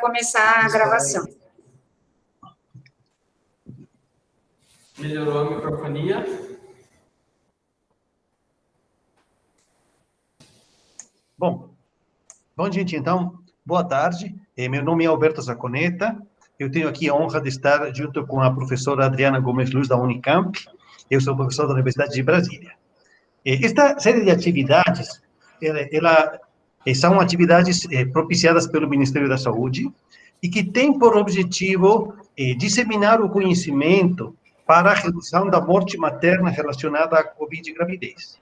começar a gravação. Melhorou a microfonia? Bom, gente, então, boa tarde. Meu nome é Alberto Zaconeta. Eu tenho aqui a honra de estar junto com a professora Adriana Gomes Luz, da Unicamp. Eu sou professor da Universidade de Brasília. Esta série de atividades, são atividades propiciadas pelo Ministério da Saúde e que tem por objetivo disseminar o conhecimento para a redução da morte materna relacionada à Covid e gravidez.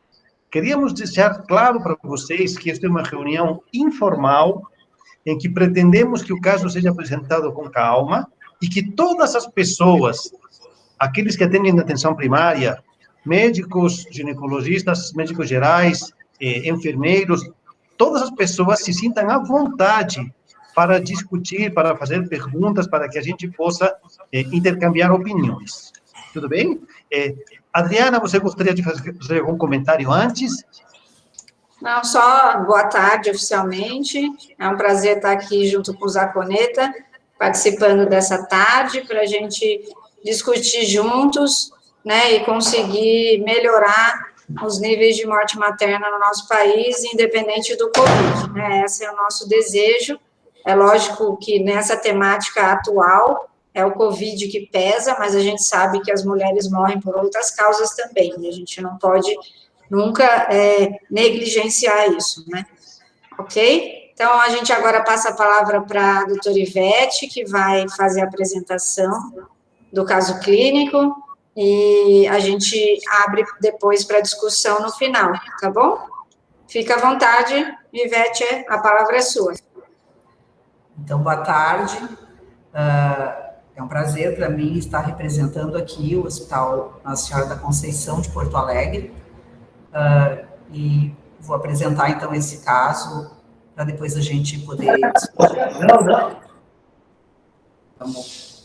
Queríamos deixar claro para vocês que esta é uma reunião informal, em que pretendemos que o caso seja apresentado com calma e que todas as pessoas, aqueles que atendem na atenção primária, médicos, ginecologistas, médicos gerais, enfermeiros, todas as pessoas se sintam à vontade para discutir, para fazer perguntas, para que a gente possa intercambiar opiniões. Tudo bem? Adriana, você gostaria de fazer algum comentário antes? Não, só boa tarde oficialmente. É um prazer estar aqui junto com o Zaconeta, participando dessa tarde, para a gente discutir juntos, né, e conseguir melhorar os níveis de morte materna no nosso país, independente do Covid, né? Esse é o nosso desejo. É lógico que nessa temática atual é o Covid que pesa, mas a gente sabe que as mulheres morrem por outras causas também, e a gente não pode nunca negligenciar isso, né? Ok? Então, a gente agora passa a palavra para a doutora Ivete, que vai fazer a apresentação do caso clínico, e a gente abre depois para discussão no final, tá bom? Fica à vontade, Ivete, a palavra é sua. Então, boa tarde. É um prazer para mim estar representando aqui o Hospital Nossa Senhora da Conceição de Porto Alegre, e vou apresentar, então, esse caso, para depois a gente poder discutir. Vamos.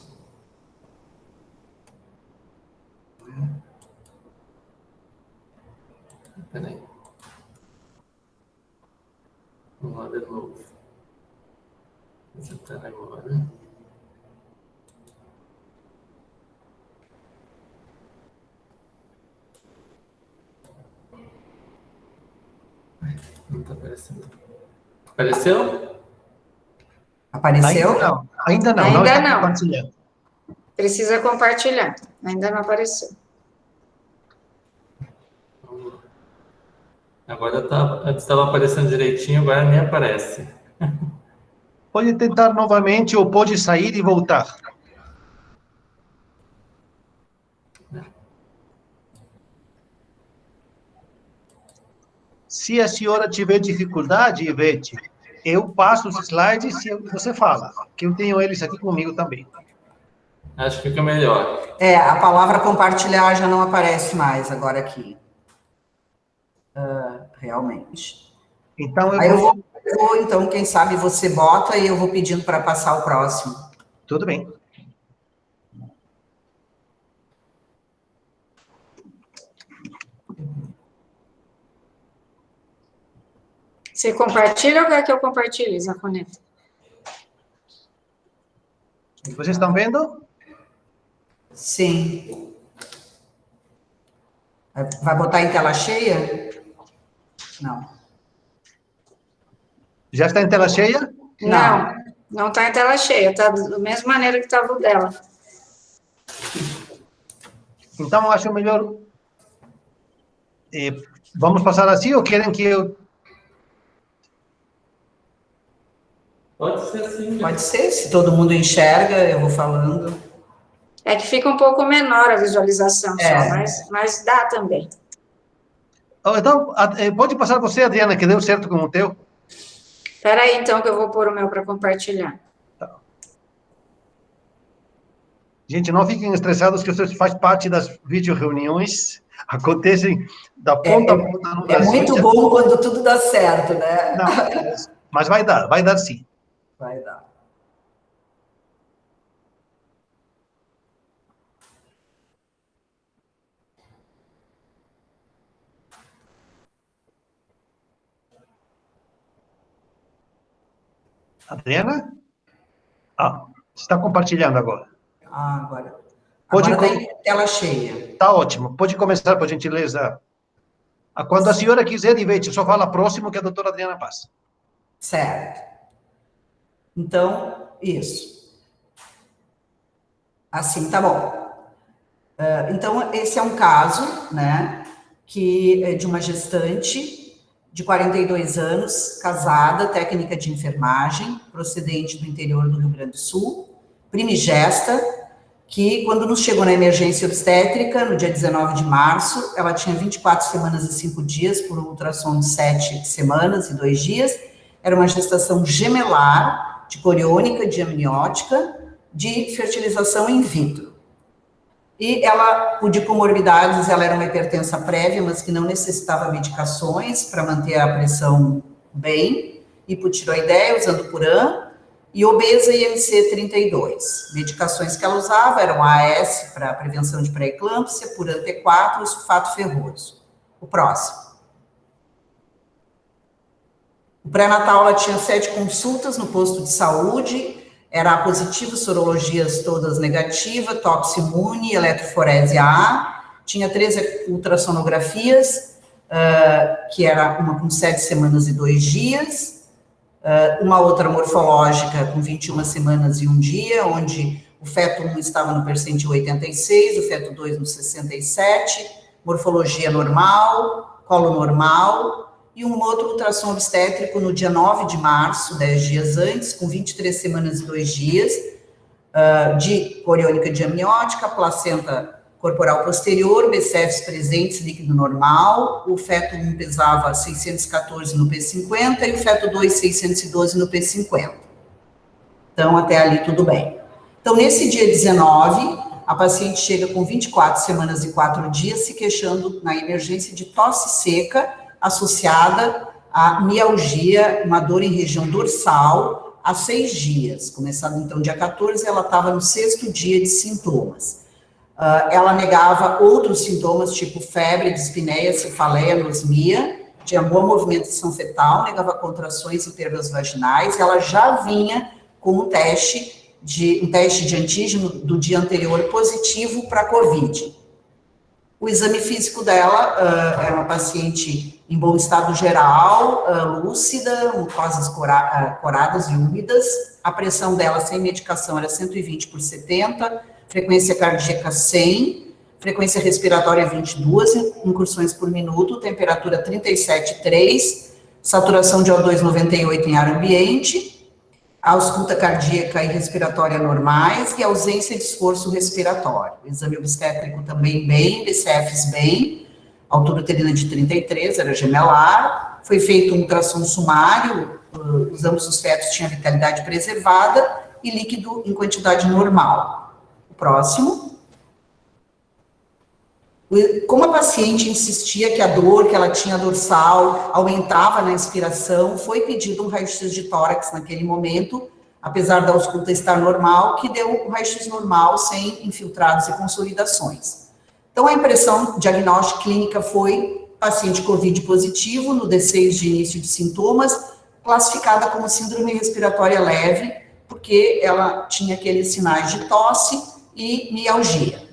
Peraí. Vamos lá de novo. Apresentar agora. Não está aparecendo. Apareceu? Apareceu? Ainda não. Ainda Não. Compartilhando. Precisa compartilhar. Ainda não apareceu. Agora antes estava aparecendo direitinho, agora nem aparece. Pode tentar novamente ou pode sair e voltar. Se a senhora tiver dificuldade, Ivete, eu passo os slides e você fala, que eu tenho eles aqui comigo também. Acho que fica melhor. A palavra compartilhar já não aparece mais agora aqui. Realmente. Então, então, quem sabe você bota e eu vou pedindo para passar o próximo. Tudo bem. Você compartilha ou quer que eu compartilhe, Zaconeta? Vocês estão vendo? Sim. Vai botar em tela cheia? Não. Já está em tela cheia? Não está em tela cheia, está da mesma maneira que estava o dela. Então, eu acho melhor... vamos passar assim ou querem que eu... Pode ser assim. Pode ser, se todo mundo enxerga, eu vou falando. É que fica um pouco menor a visualização só, mas dá também. Então, pode passar você, Adriana, que deu certo com o teu. Espera aí, então, que eu vou pôr o meu para compartilhar. Tá. Gente, não fiquem estressados, que isso faz parte das videoreuniões. Acontecem da ponta a ponta no Brasil. É muito bom quando tudo dá certo, né? Não, mas vai dar sim. Vai dar. Adriana? Ah, está compartilhando agora. Ah, agora. Pode Agora está em tela cheia. Está ótimo. Pode começar, por gentileza. Quando a senhora quiser, Ivete, só fala próximo que a doutora Adriana passa. Certo. Então, isso. Assim, tá bom. Então, esse é um caso, né, que é de uma gestante de 42 anos, casada, técnica de enfermagem, procedente do interior do Rio Grande do Sul, primigesta, que quando nos chegou na emergência obstétrica, no dia 19 de março, ela tinha 24 semanas e 5 dias, por um ultrassom de 7 semanas e 2 dias, era uma gestação gemelar, de coriônica, de amniótica, de fertilização in vitro. E ela, de comorbidades, ela era uma hipertensa prévia, mas que não necessitava medicações para manter a pressão bem, hipotiroideia, usando Puran, e obesa IMC 32. Medicações que ela usava eram AS para prevenção de pré-eclâmpsia, Puran T4 e sulfato ferroso. O próximo. O pré-natal, ela tinha 7 consultas no posto de saúde, era positivo, sorologias todas negativas, toximune, eletroforese A, tinha 13 ultrassonografias, que era uma com 7 semanas e 2 dias, uma outra morfológica com 21 semanas e 1 dia, onde o feto 1 estava no percentil 86, o feto 2 no 67, morfologia normal, colo normal, e um outro ultrassom obstétrico no dia 9 de março, 10 dias antes, com 23 semanas e 2 dias, de coriônica de amniótica, placenta corporal posterior, BCFs presentes, líquido normal, o feto 1 pesava 614 no P50 e o feto 2, 612 no P50. Então, até ali tudo bem. Então, nesse dia 19, a paciente chega com 24 semanas e 4 dias, se queixando na emergência de tosse seca, associada a mialgia, uma dor em região dorsal, há 6 dias. Começando então dia 14, ela estava no 6º dia de sintomas. Ela negava outros sintomas, tipo febre, dispneia, cefaleia, anosmia, tinha boa movimentação fetal, negava contrações e perdas vaginais. Ela já vinha com um teste de antígeno do dia anterior positivo para COVID. O exame físico dela era uma paciente em bom estado geral, lúcida, mucosas coradas e úmidas. A pressão dela sem medicação era 120 por 70, frequência cardíaca 100, frequência respiratória 22 incursões por minuto, temperatura 37,3, saturação de O2 98 em ar ambiente, a ausculta cardíaca e respiratória normais e ausência de esforço respiratório. O exame obstétrico também bem, BCFs bem, altura uterina de 33, era gemelar, foi feito um ultrassom sumário, ambos os fetos tinham vitalidade preservada e líquido em quantidade normal. O próximo. Como a paciente insistia que a dor que ela tinha dorsal aumentava na inspiração, foi pedido um raio-x de tórax naquele momento, apesar da ausculta estar normal, que deu um raio-x normal, sem infiltrados e consolidações. Então, a impressão diagnóstica clínica foi paciente COVID positivo, no D6 de início de sintomas, classificada como síndrome respiratória leve, porque ela tinha aqueles sinais de tosse e mialgia.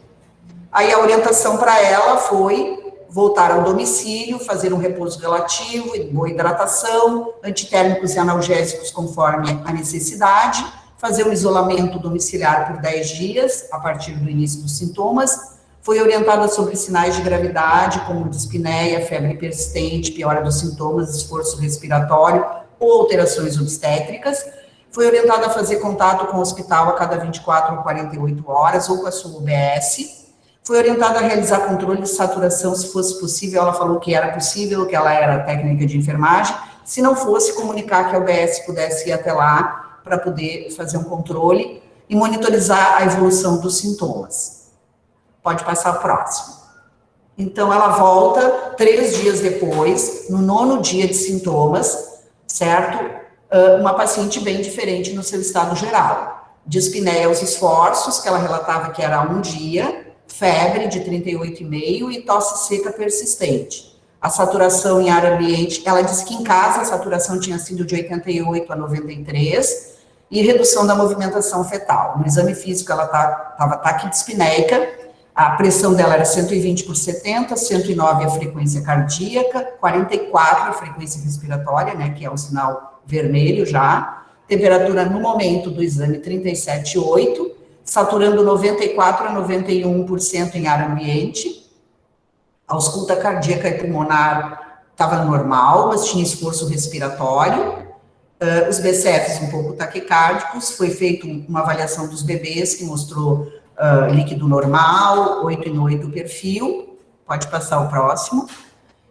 Aí a orientação para ela foi voltar ao domicílio, fazer um repouso relativo, boa hidratação, antitérmicos e analgésicos conforme a necessidade, fazer um isolamento domiciliar por 10 dias, a partir do início dos sintomas. Foi orientada sobre sinais de gravidade, como dispneia, febre persistente, piora dos sintomas, esforço respiratório ou alterações obstétricas. Foi orientada a fazer contato com o hospital a cada 24 ou 48 horas, ou com a sua UBS. Foi orientada a realizar controle de saturação, se fosse possível. Ela falou que era possível, que ela era técnica de enfermagem. Se não fosse, comunicar que a UBS pudesse ir até lá para poder fazer um controle e monitorizar a evolução dos sintomas. Pode passar o próximo. Então, ela volta 3 dias depois, no 9º dia de sintomas, certo? Uma paciente bem diferente no seu estado geral. Dispneia aos esforços, que ela relatava que era 1 dia, febre de 38,5 e tosse seca persistente. A saturação em ar ambiente, ela disse que em casa a saturação tinha sido de 88 a 93, e redução da movimentação fetal. No exame físico, ela estava taquidispneica, a pressão dela era 120/70, 109 a frequência cardíaca, 44 a frequência respiratória, né, que é um sinal vermelho já, temperatura no momento do exame 37,8, saturando 94 a 91% em ar ambiente, a ausculta cardíaca e pulmonar estava normal, mas tinha esforço respiratório, os BCFs um pouco taquicárdicos, foi feita uma avaliação dos bebês que mostrou líquido normal, 8/8 o perfil, pode passar o próximo,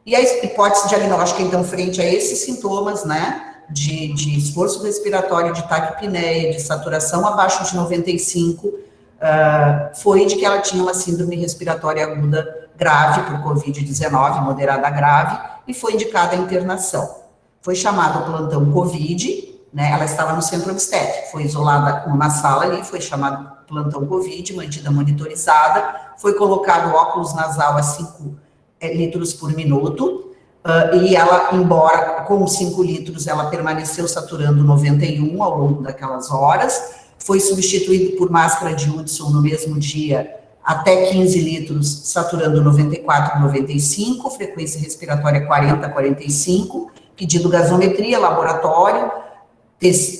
e a hipótese diagnóstica, então, frente a esses sintomas, né, de esforço respiratório, de taquipneia, de saturação abaixo de 95, foi de que ela tinha uma síndrome respiratória aguda grave por Covid-19, moderada grave, e foi indicada a internação. Foi chamado o plantão Covid, né, ela estava no centro obstétrico, foi isolada numa sala ali, foi chamado plantão Covid, mantida monitorizada, foi colocado óculos nasal a 5 litros por minuto, e ela, embora com 5 litros, ela permaneceu saturando 91 ao longo daquelas horas, foi substituído por máscara de Hudson no mesmo dia, até 15 litros, saturando 94, 95, frequência respiratória 40, 45, pedido gasometria, laboratório,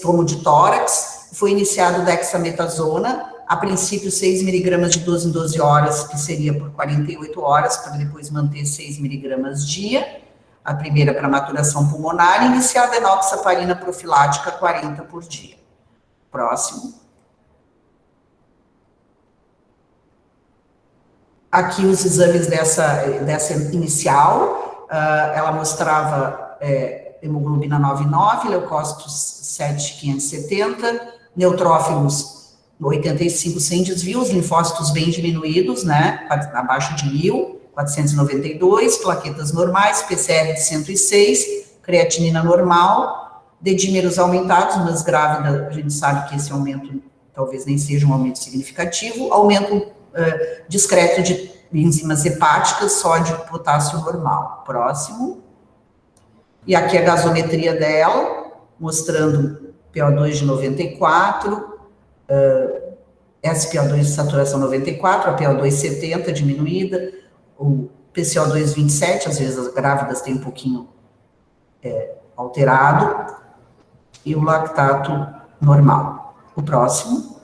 tomo de tórax, foi iniciado dexametasona, a princípio 6 miligramas de 12 em 12 horas, que seria por 48 horas, para depois manter 6 miligramas dia, a primeira para maturação pulmonar, e iniciada enoxaparina profilática 40 por dia. Próximo. Aqui os exames dessa inicial, ela mostrava hemoglobina 9,9, leucócitos 7,570, neutrófilos 85 sem desvios, linfócitos bem diminuídos, né, abaixo de 1.000, 492, plaquetas normais, PCR de 106, creatinina normal, dedímeros aumentados, mas grávida, a gente sabe que esse aumento talvez nem seja um aumento significativo, aumento discreto de enzimas hepáticas, sódio e potássio normal. Próximo. E aqui a gasometria dela, mostrando PO2 de 94, SPO2 de saturação 94, a PO2 70 diminuída, o PCO2 27, às vezes as grávidas têm um pouquinho alterado, e o lactato normal. O próximo.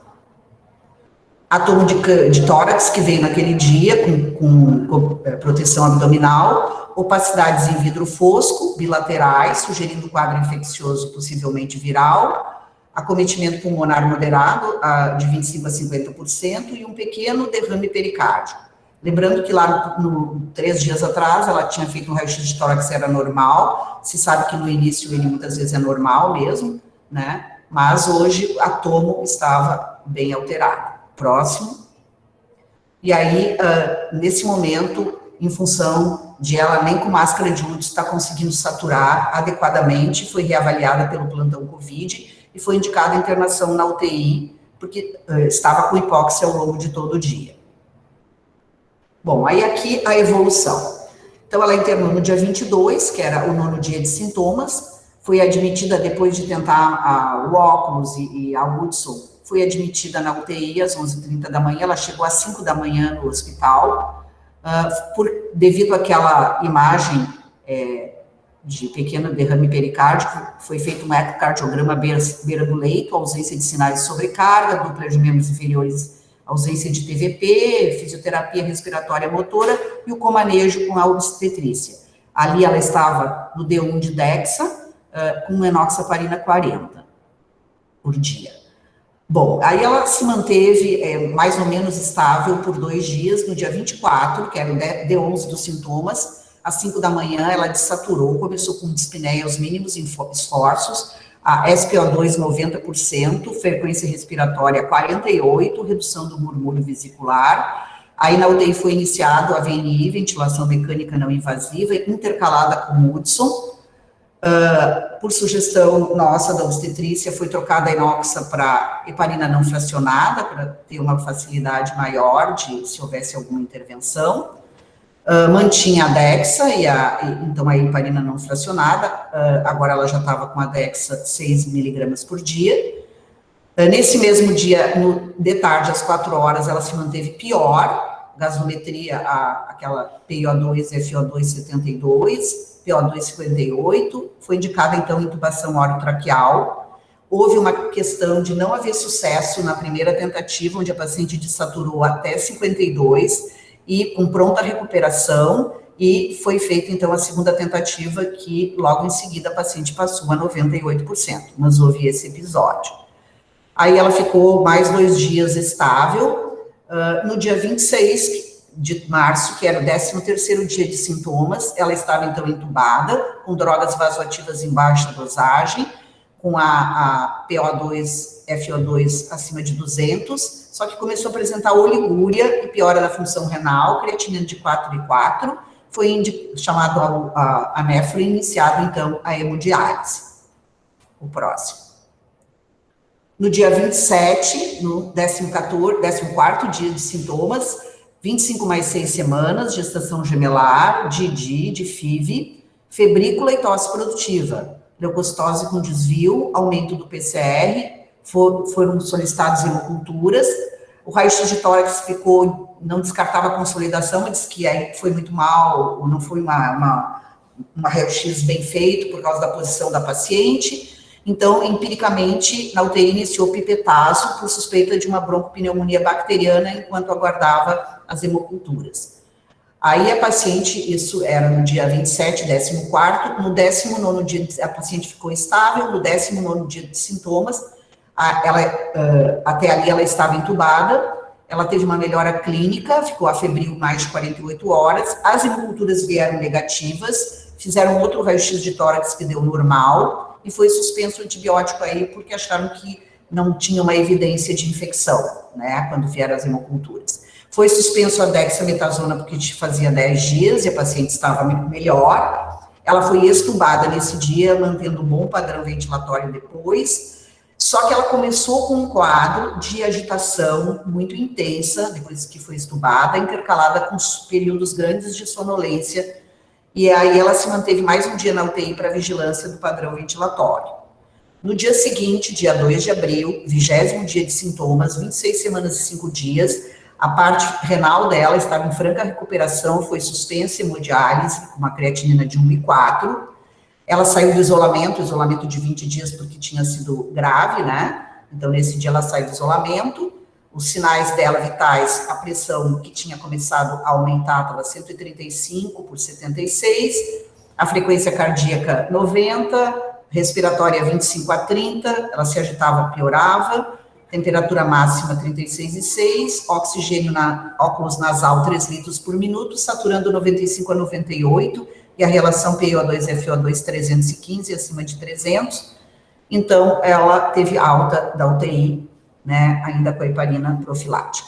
Átomo de tórax que veio naquele dia com proteção abdominal, opacidades em vidro fosco, bilaterais, sugerindo quadro infeccioso possivelmente viral, acometimento pulmonar moderado de 25% a 50% e um pequeno derrame pericárdico. Lembrando que lá 3 dias atrás ela tinha feito um raio-x de tórax, era normal, se sabe que no início ele muitas vezes é normal mesmo, né? Mas hoje a tomo estava bem alterado. Próximo. E aí, nesse momento, em função de ela nem com máscara de Hudson estar conseguindo saturar adequadamente, foi reavaliada pelo plantão Covid e foi indicada a internação na UTI, porque estava com hipóxia ao longo de todo o dia. Bom, aí aqui a evolução. Então, ela internou no dia 22, que era o 9º dia de sintomas, foi admitida depois de tentar o óculos e a Hudson, foi admitida na UTI às 11h30 da manhã, ela chegou às 5 da manhã no hospital, devido àquela imagem de pequeno derrame pericárdico, foi feito um ecocardiograma à beira do leito, ausência de sinais de sobrecarga, dupla de membros inferiores, ausência de TVP, fisioterapia respiratória motora e o comanejo com a obstetrícia. Ali ela estava no D1 de Dexa, com enoxaparina 40 por dia. Bom, aí ela se manteve mais ou menos estável por 2 dias, no dia 24, que era o D11 dos sintomas, às 5 da manhã ela desaturou, começou com dispneia aos mínimos esforços, a SPO2 90%, frequência respiratória 48, redução do murmúrio vesicular, aí na UTI foi iniciado a VNI, ventilação mecânica não invasiva, intercalada com Hudson. Por sugestão nossa da obstetrícia, foi trocada a enoxa para heparina não fracionada, para ter uma facilidade maior de se houvesse alguma intervenção. Mantinha a Dexa, então a heparina não fracionada, agora ela já estava com a Dexa 6 miligramas por dia. Nesse mesmo dia, de tarde, às 4 horas, ela se manteve pior, gasometria, aquela PiO2, FiO2 72, PiO2 58, foi indicada, então, intubação orotraqueal. Houve uma questão de não haver sucesso na primeira tentativa, onde a paciente desaturou até 52, e com pronta recuperação, e foi feita, então, a segunda tentativa, que logo em seguida a paciente passou a 98%, mas houve esse episódio. Aí ela ficou mais 2 dias estável. No dia 26 de março, que era o 13º dia de sintomas, ela estava, então, entubada, com drogas vasoativas em baixa dosagem, com a PO2, FiO2 acima de 200, só que começou a apresentar oligúria e piora da função renal, creatinina de 4,4, foi chamado a nefro e iniciado, então, a hemodiálise. O próximo. No dia 27, no 14º dia de sintomas, 25 mais 6 semanas, gestação gemelar, de FIV, febrícula e tosse produtiva, leucocitose com desvio, aumento do PCR, foram solicitadas hemoculturas, o raio-x de tórax não descartava a consolidação, mas disse que aí foi muito mal, ou não foi uma raio-x bem feito por causa da posição da paciente. Então, empiricamente, na UTI iniciou pipetazo por suspeita de uma broncopneumonia bacteriana enquanto aguardava as hemoculturas. Aí a paciente, isso era no dia 27, 14º, no 19º dia a paciente ficou estável, no 19º dia de sintomas, até ali ela estava entubada, ela teve uma melhora clínica, ficou afebril mais de 48 horas, as hemoculturas vieram negativas, fizeram outro raio-x de tórax que deu normal, e foi suspenso o antibiótico aí, porque acharam que não tinha uma evidência de infecção, né, quando vieram as hemoculturas. Foi suspenso a dexametasona, porque fazia 10 dias, e a paciente estava melhor. Ela foi extubada nesse dia, mantendo um bom padrão ventilatório depois, só que ela começou com um quadro de agitação muito intensa, depois que foi extubada, intercalada com períodos grandes de sonolência, e aí ela se manteve mais um dia na UTI para vigilância do padrão ventilatório. No dia seguinte, dia 2 de abril, 20º dia de sintomas, 26 semanas e 5 dias, a parte renal dela estava em franca recuperação, foi suspensa hemodiálise, com uma creatinina de 1,4. Ela saiu do isolamento de 20 dias, porque tinha sido grave, né? Então, nesse dia ela saiu do isolamento. Os sinais dela vitais, a pressão que tinha começado a aumentar, estava 135 por 76, a frequência cardíaca 90, respiratória 25 a 30, ela se agitava, piorava, temperatura máxima 36,6, oxigênio óculos nasal 3 litros por minuto, saturando 95 a 98, e a relação PiO2-FiO2 315, acima de 300, então ela teve alta da UTI, né, ainda com a heparina profilática.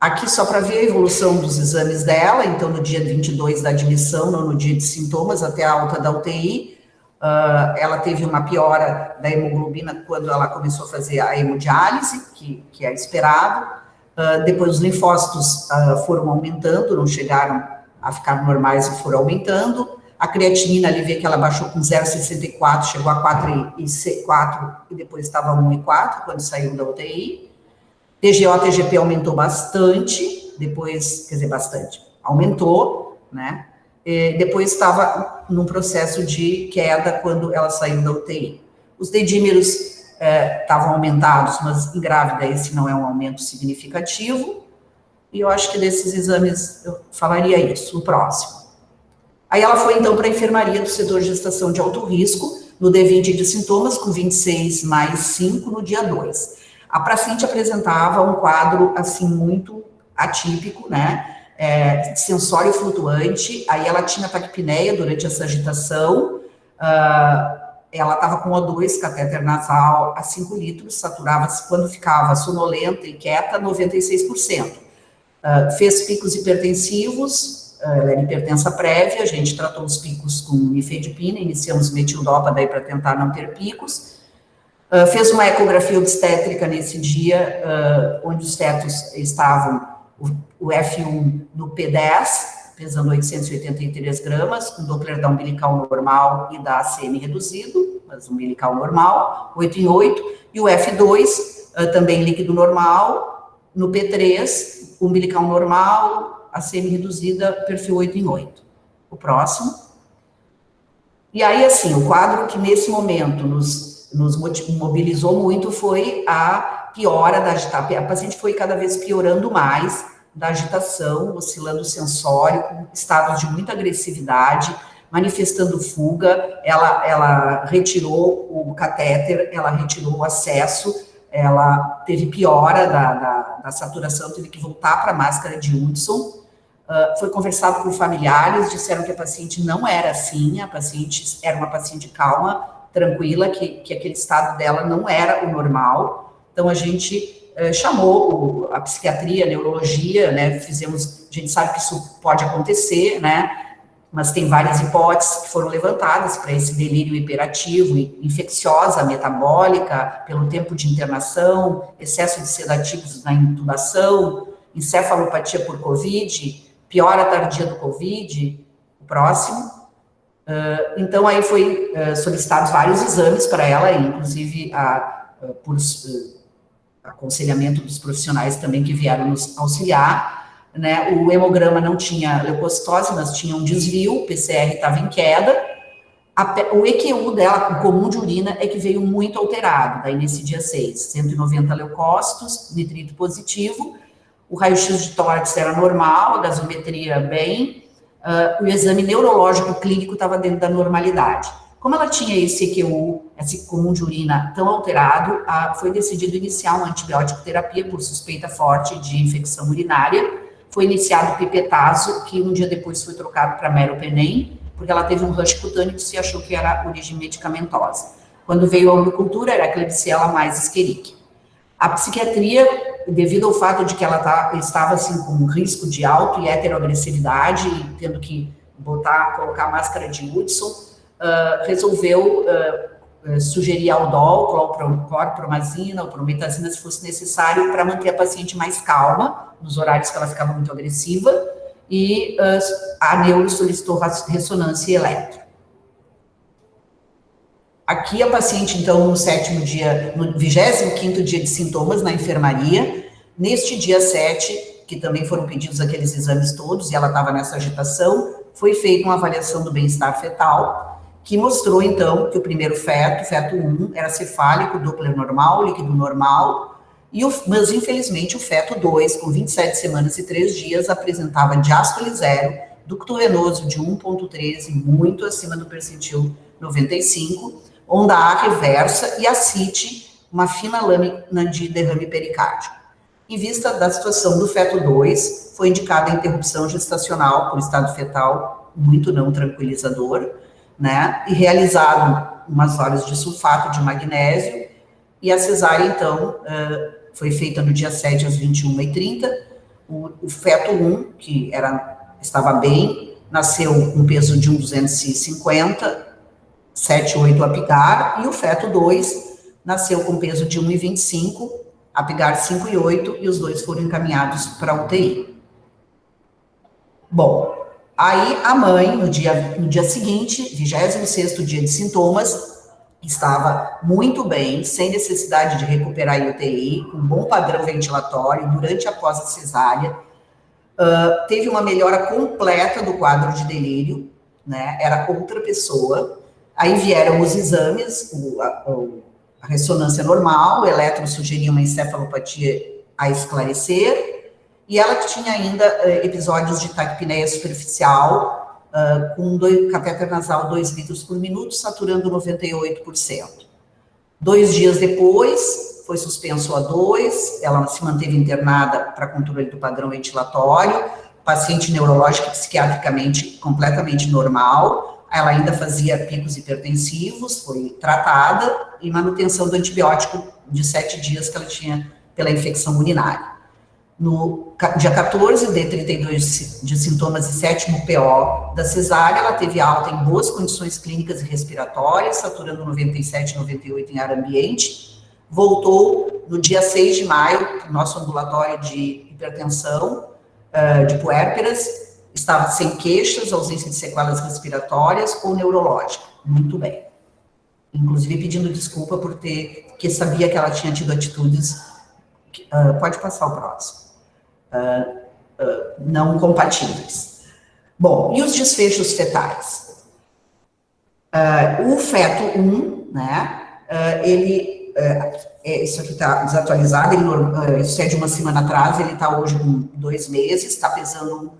Aqui só para ver a evolução dos exames dela, então no dia 22 da admissão, no dia de sintomas, até a alta da UTI, ela teve uma piora da hemoglobina quando ela começou a fazer a hemodiálise, que é esperado, depois os linfócitos foram aumentando, não chegaram a ficar normais e foram aumentando, a creatinina ali vê que ela baixou com 0,64, chegou a 4,4 e depois estava 1,4 quando saiu da UTI. TGO, TGP aumentou bastante, depois, quer dizer, bastante, aumentou, né? E depois estava num processo de queda quando ela saiu da UTI. Os dedímeros estavam aumentados, mas em grávida esse não é um aumento significativo, e eu acho que desses exames eu falaria isso, o próximo. Aí ela foi, então, para a enfermaria do setor de gestação de alto risco, no D20 de sintomas, com 26 mais 5 no dia 2. A paciente apresentava um quadro, assim, muito atípico, né, sensório flutuante, aí ela tinha taquipneia durante essa agitação, ela estava com O2, catéter nasal, a 5 litros, saturava-se quando ficava sonolenta e quieta, 96%. Fez picos hipertensivos, ela era hipertensa prévia, a gente tratou os picos com nifedipina, iniciamos metildopa daí para tentar não ter picos, fez uma ecografia obstétrica nesse dia, onde os fetos estavam, o F1 no P10, pesando 883 gramas, com Doppler da umbilical normal e da ACM reduzido, mas umbilical normal, 8 em 8, e o F2, também líquido normal, no P3, umbilical normal, a semi-reduzida, perfil 8 em 8. O próximo. E aí, assim, o quadro que nesse momento nos mobilizou muito foi a piora da agitação. A paciente foi cada vez piorando mais da agitação, oscilando o sensório, com estados de muita agressividade, manifestando fuga. Ela retirou o catéter, ela retirou o acesso, ela teve piora da saturação, teve que voltar para a máscara de Hudson. Foi conversado com familiares, disseram que a paciente não era assim, a paciente era uma paciente calma, tranquila, que aquele estado dela não era o normal. Então, a gente chamou a psiquiatria, a neurologia, né, a gente sabe que isso pode acontecer, né, mas tem várias hipóteses que foram levantadas para esse delírio hiperativo, infecciosa, metabólica, pelo tempo de internação, excesso de sedativos na intubação, encefalopatia por Covid, piora tardia do Covid, o próximo. Então, aí foi solicitados vários exames para ela, inclusive por aconselhamento dos profissionais também que vieram nos auxiliar, né? O hemograma não tinha leucocitose, mas tinha um desvio, o PCR estava em queda, o EQU dela, o comum de urina, é que veio muito alterado, daí nesse dia 6, 190 leucócitos, nitrito positivo, o raio-x de tórax era normal, a gasometria bem, o exame neurológico clínico estava dentro da normalidade. Como ela tinha esse EQU, esse comum de urina tão alterado, foi decidido iniciar uma antibiótico terapia por suspeita forte de infecção urinária. Foi iniciado o pipetazo, que um dia depois foi trocado para meropenem, porque ela teve um rush cutâneo que se achou que era origem medicamentosa. Quando veio a uricultura, era a Klebsiella mais Escherichia. A psiquiatria, devido ao fato de que ela estava assim, com um risco de auto e heteroagressividade, e tendo que colocar máscara de Hudson, resolveu sugerir aldol, clorpromazina ou prometazina, se fosse necessário, para manter a paciente mais calma, nos horários que ela ficava muito agressiva, e a neuro solicitou ressonância e eletro. Aqui a paciente, então, no 25º dia de sintomas na enfermaria, neste dia 7, que também foram pedidos aqueles exames todos, e ela estava nessa agitação, foi feita uma avaliação do bem-estar fetal, que mostrou, então, que o primeiro feto 1, era cefálico, Doppler normal, líquido normal, mas, infelizmente, o feto 2, com 27 semanas e 3 dias, apresentava diástole 0, ducto venoso de 1,13, muito acima do percentil 95, onda A reversa e ascite, uma fina lâmina de derrame pericárdico. Em vista da situação do feto 2, foi indicada a interrupção gestacional por estado fetal muito não tranquilizador, né, e realizaram umas horas de sulfato de magnésio, e a cesárea, então, foi feita no dia 7 às 21h30, o feto 1, que estava bem, nasceu com peso de 1,250, 7,8 Apgar, e o feto 2 nasceu com peso de 1,25, Apgar 5,8, e os dois foram encaminhados para a UTI. Bom, aí a mãe, no dia seguinte, 26º dia de sintomas, estava muito bem, sem necessidade de recuperar em UTI, com bom padrão ventilatório, durante e após a cesárea, teve uma melhora completa do quadro de delírio, né, era outra pessoa. Aí vieram os exames, a ressonância normal, o eletro sugeria uma encefalopatia a esclarecer, e ela tinha ainda episódios de taquipneia superficial, com catéter nasal 2 litros por minuto, saturando 98%. 2 dias depois, foi suspenso o A2, ela se manteve internada para controle do padrão ventilatório, paciente neurológica e psiquiatricamente completamente normal, ela ainda fazia picos hipertensivos, foi tratada, e manutenção do antibiótico de 7 dias que ela tinha pela infecção urinária. No dia 14, de 32 de sintomas e 7º PO da cesárea, ela teve alta em boas condições clínicas e respiratórias, saturando 97, 98 em ar ambiente, voltou no dia 6 de maio, para o nosso ambulatório de hipertensão, de puérperas, estava sem queixas, ausência de sequelas respiratórias ou neurológica. Muito bem. inclusive pedindo desculpa porque sabia que ela tinha tido atitudes, pode passar o próximo, não compatíveis. Bom, e os desfechos fetais? O feto 1, né, isso aqui está desatualizado, isso é de uma semana atrás, ele está hoje com 2 meses, está pesando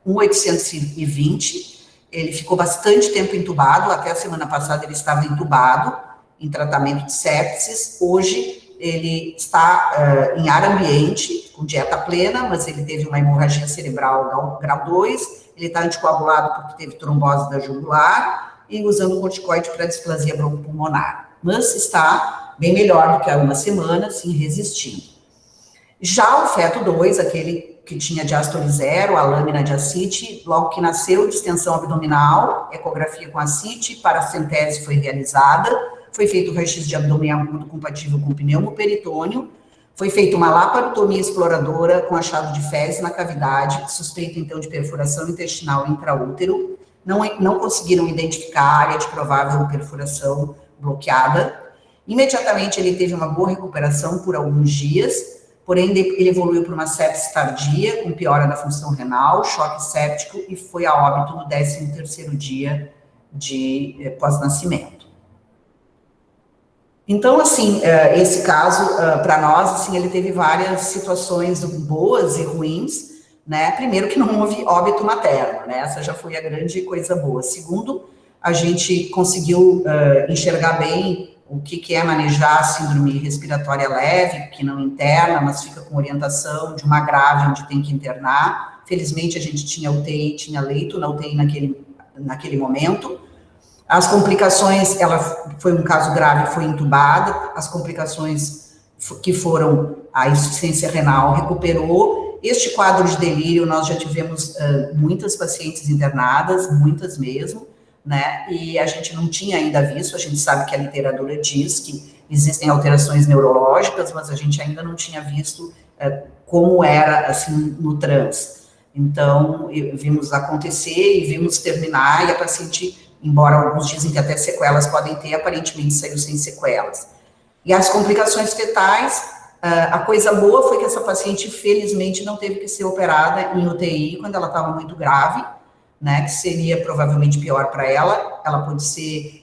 1,820, ele ficou bastante tempo entubado, até a semana passada ele estava entubado, em tratamento de sepsis, hoje ele está em ar ambiente, com dieta plena, mas ele teve uma hemorragia cerebral grau 2, ele está anticoagulado porque teve trombose da jugular, e usando corticoide para displasia broncopulmonar, mas está bem melhor do que há uma semana, sim, resistindo. Já o feto 2, aquele que tinha diástole 0, a lâmina de ascite, logo que nasceu, distensão abdominal, ecografia com ascite, paracentese foi realizada, foi feito o raio-x de abdômen agudo compatível com pneumoperitônio, foi feita uma laparotomia exploradora com achado de fezes na cavidade, suspeito então de perfuração intestinal intraútero, não conseguiram identificar a área de provável perfuração bloqueada. Imediatamente ele teve uma boa recuperação por alguns dias, porém ele evoluiu para uma sepse tardia, com piora da função renal, choque séptico, e foi a óbito no 13º dia de pós-nascimento. Então, assim, esse caso, para nós, assim, ele teve várias situações boas e ruins, né? Primeiro que não houve óbito materno, né? Essa já foi a grande coisa boa. Segundo, a gente conseguiu enxergar bem o que é manejar a síndrome respiratória leve, que não interna, mas fica com orientação de uma grave onde tem que internar. Felizmente, a gente tinha UTI, tinha leito na UTI naquele momento. As complicações, ela foi um caso grave, foi entubada, as complicações que foram a insuficiência renal recuperou. Este quadro de delírio, nós já tivemos muitas pacientes internadas, muitas mesmo, né, e a gente não tinha ainda visto, a gente sabe que a literatura diz que existem alterações neurológicas, mas a gente ainda não tinha visto como era, assim, no trans. Então, vimos acontecer e vimos terminar, e a paciente, embora alguns dizem que até sequelas podem ter, aparentemente saiu sem sequelas. E as complicações fetais, a coisa boa foi que essa paciente, felizmente, não teve que ser operada em UTI quando ela estava muito grave, né, que seria provavelmente pior para ela. Ela pode ser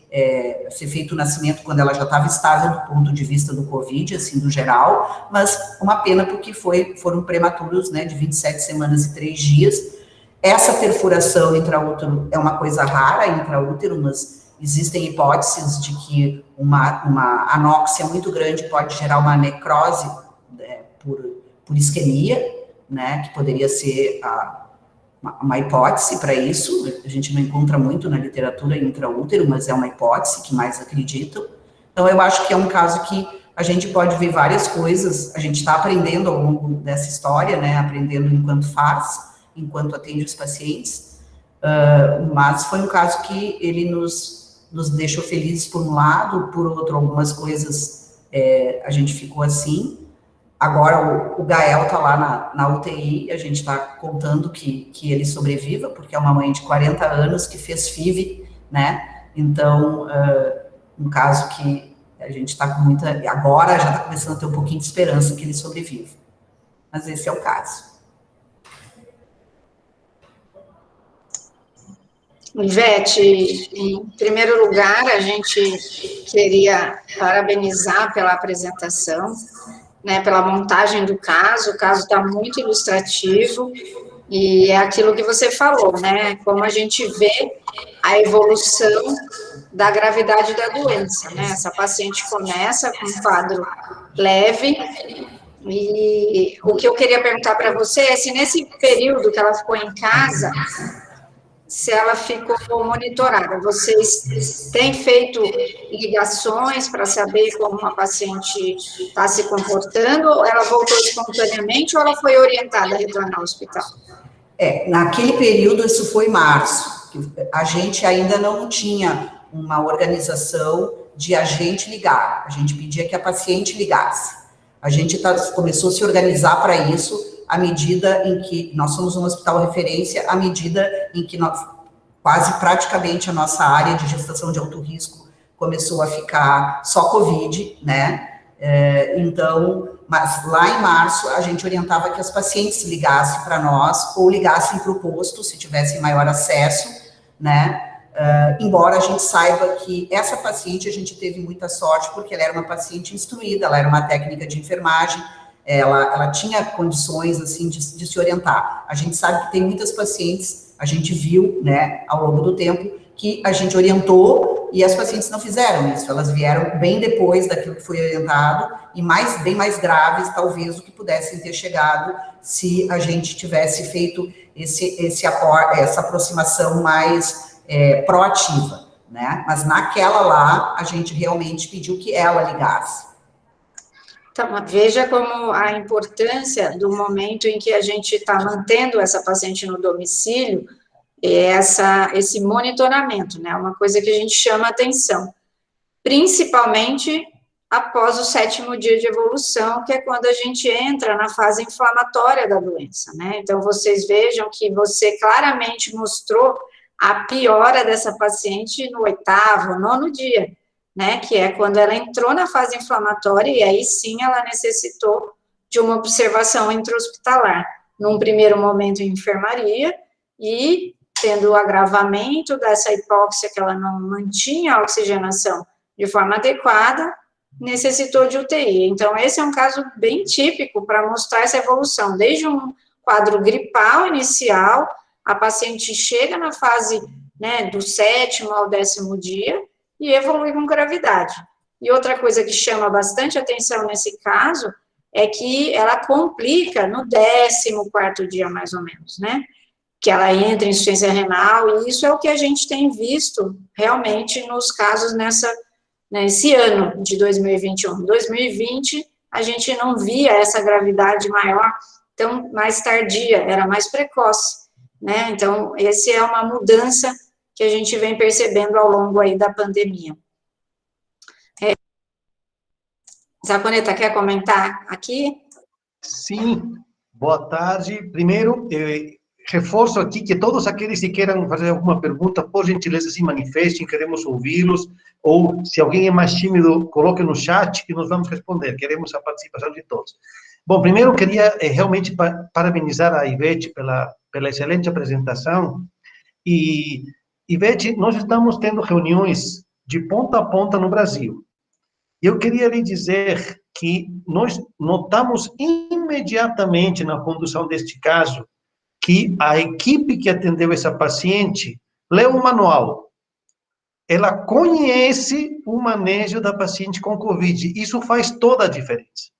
feito o nascimento quando ela já estava estável do ponto de vista do Covid, assim, do geral, mas uma pena porque foram prematuros, né, de 27 semanas e 3 dias. Essa perfuração intraútero é uma coisa rara, intraútero, mas existem hipóteses de que uma anóxia muito grande pode gerar uma necrose por isquemia, né, que poderia ser uma hipótese para isso. A gente não encontra muito na literatura intraútero, mas é uma hipótese que mais acreditam. Então, eu acho que é um caso que a gente pode ver várias coisas, a gente está aprendendo ao longo dessa história, né, aprendendo enquanto faz, enquanto atende os pacientes, mas foi um caso que ele nos deixou felizes por um lado, por outro, algumas coisas a gente ficou assim. Agora o Gael está lá na UTI, a gente está contando que ele sobreviva, porque é uma mãe de 40 anos que fez FIV, né? Então, um caso que a gente está com muita... Agora já está começando a ter um pouquinho de esperança que ele sobreviva. Mas esse é o caso. Ivete, em primeiro lugar, a gente queria parabenizar pela apresentação, né, pela montagem do caso. O caso está muito ilustrativo e é aquilo que você falou, né, como a gente vê a evolução da gravidade da doença, né, essa paciente começa com um quadro leve, e o que eu queria perguntar para você é se nesse período que ela ficou em casa, se ela ficou monitorada. Vocês têm feito ligações para saber como uma paciente está se comportando? Ela voltou espontaneamente ou ela foi orientada a retornar ao hospital? Naquele período, isso foi março, a gente ainda não tinha uma organização de a gente ligar, a gente pedia que a paciente ligasse. A gente começou a se organizar para isso, à medida em que nós somos um hospital referência, à medida em que quase praticamente a nossa área de gestação de alto risco começou a ficar só Covid, né? Então, mas lá em março, a gente orientava que as pacientes ligassem para nós ou ligassem para o posto, se tivessem maior acesso, né? Embora a gente saiba que essa paciente, a gente teve muita sorte, porque ela era uma paciente instruída, ela era uma técnica de enfermagem, ela tinha condições, assim, de se orientar. A gente sabe que tem muitas pacientes, a gente viu, né, ao longo do tempo, que a gente orientou e as pacientes não fizeram isso, elas vieram bem depois daquilo que foi orientado e bem mais graves, talvez, do que pudessem ter chegado se a gente tivesse feito essa aproximação mais proativa, né? Mas naquela lá, a gente realmente pediu que ela ligasse. Então, veja como a importância do momento em que a gente está mantendo essa paciente no domicílio, esse monitoramento, né? Uma coisa que a gente chama atenção, principalmente após o 7º dia de evolução, que é quando a gente entra na fase inflamatória da doença, né? Então, vocês vejam que você claramente mostrou a piora dessa paciente no 8º, 9º dia, né? Que é quando ela entrou na fase inflamatória e aí sim ela necessitou de uma observação intra-hospitalar. Num primeiro momento em enfermaria e tendo o agravamento dessa hipóxia que ela não mantinha a oxigenação de forma adequada, necessitou de UTI. Então, esse é um caso bem típico para mostrar essa evolução, desde um quadro gripal inicial, a paciente chega na fase, né, do 7º ao 10º dia e evolui com gravidade. E outra coisa que chama bastante atenção nesse caso é que ela complica no 14º dia, mais ou menos, né? Que ela entra em insuficiência renal, e isso é o que a gente tem visto realmente nos casos nesse ano de 2021. Em 2020, a gente não via essa gravidade maior, então, mais tardia, era mais precoce, né? Então, essa é uma mudança que a gente vem percebendo ao longo aí da pandemia. Zaconeta, quer comentar aqui? Sim, boa tarde. Primeiro, reforço aqui que todos aqueles que queiram fazer alguma pergunta, por gentileza, se manifestem, queremos ouvi-los, ou se alguém é mais tímido, coloque no chat que nós vamos responder, queremos a participação de todos. Bom, primeiro, queria realmente parabenizar a Ivete pela excelente apresentação, e, Ivete, nós estamos tendo reuniões de ponta a ponta no Brasil. Eu queria lhe dizer que nós notamos imediatamente na condução deste caso que a equipe que atendeu essa paciente leu o manual. Ela conhece o manejo da paciente com Covid. Isso faz toda a diferença.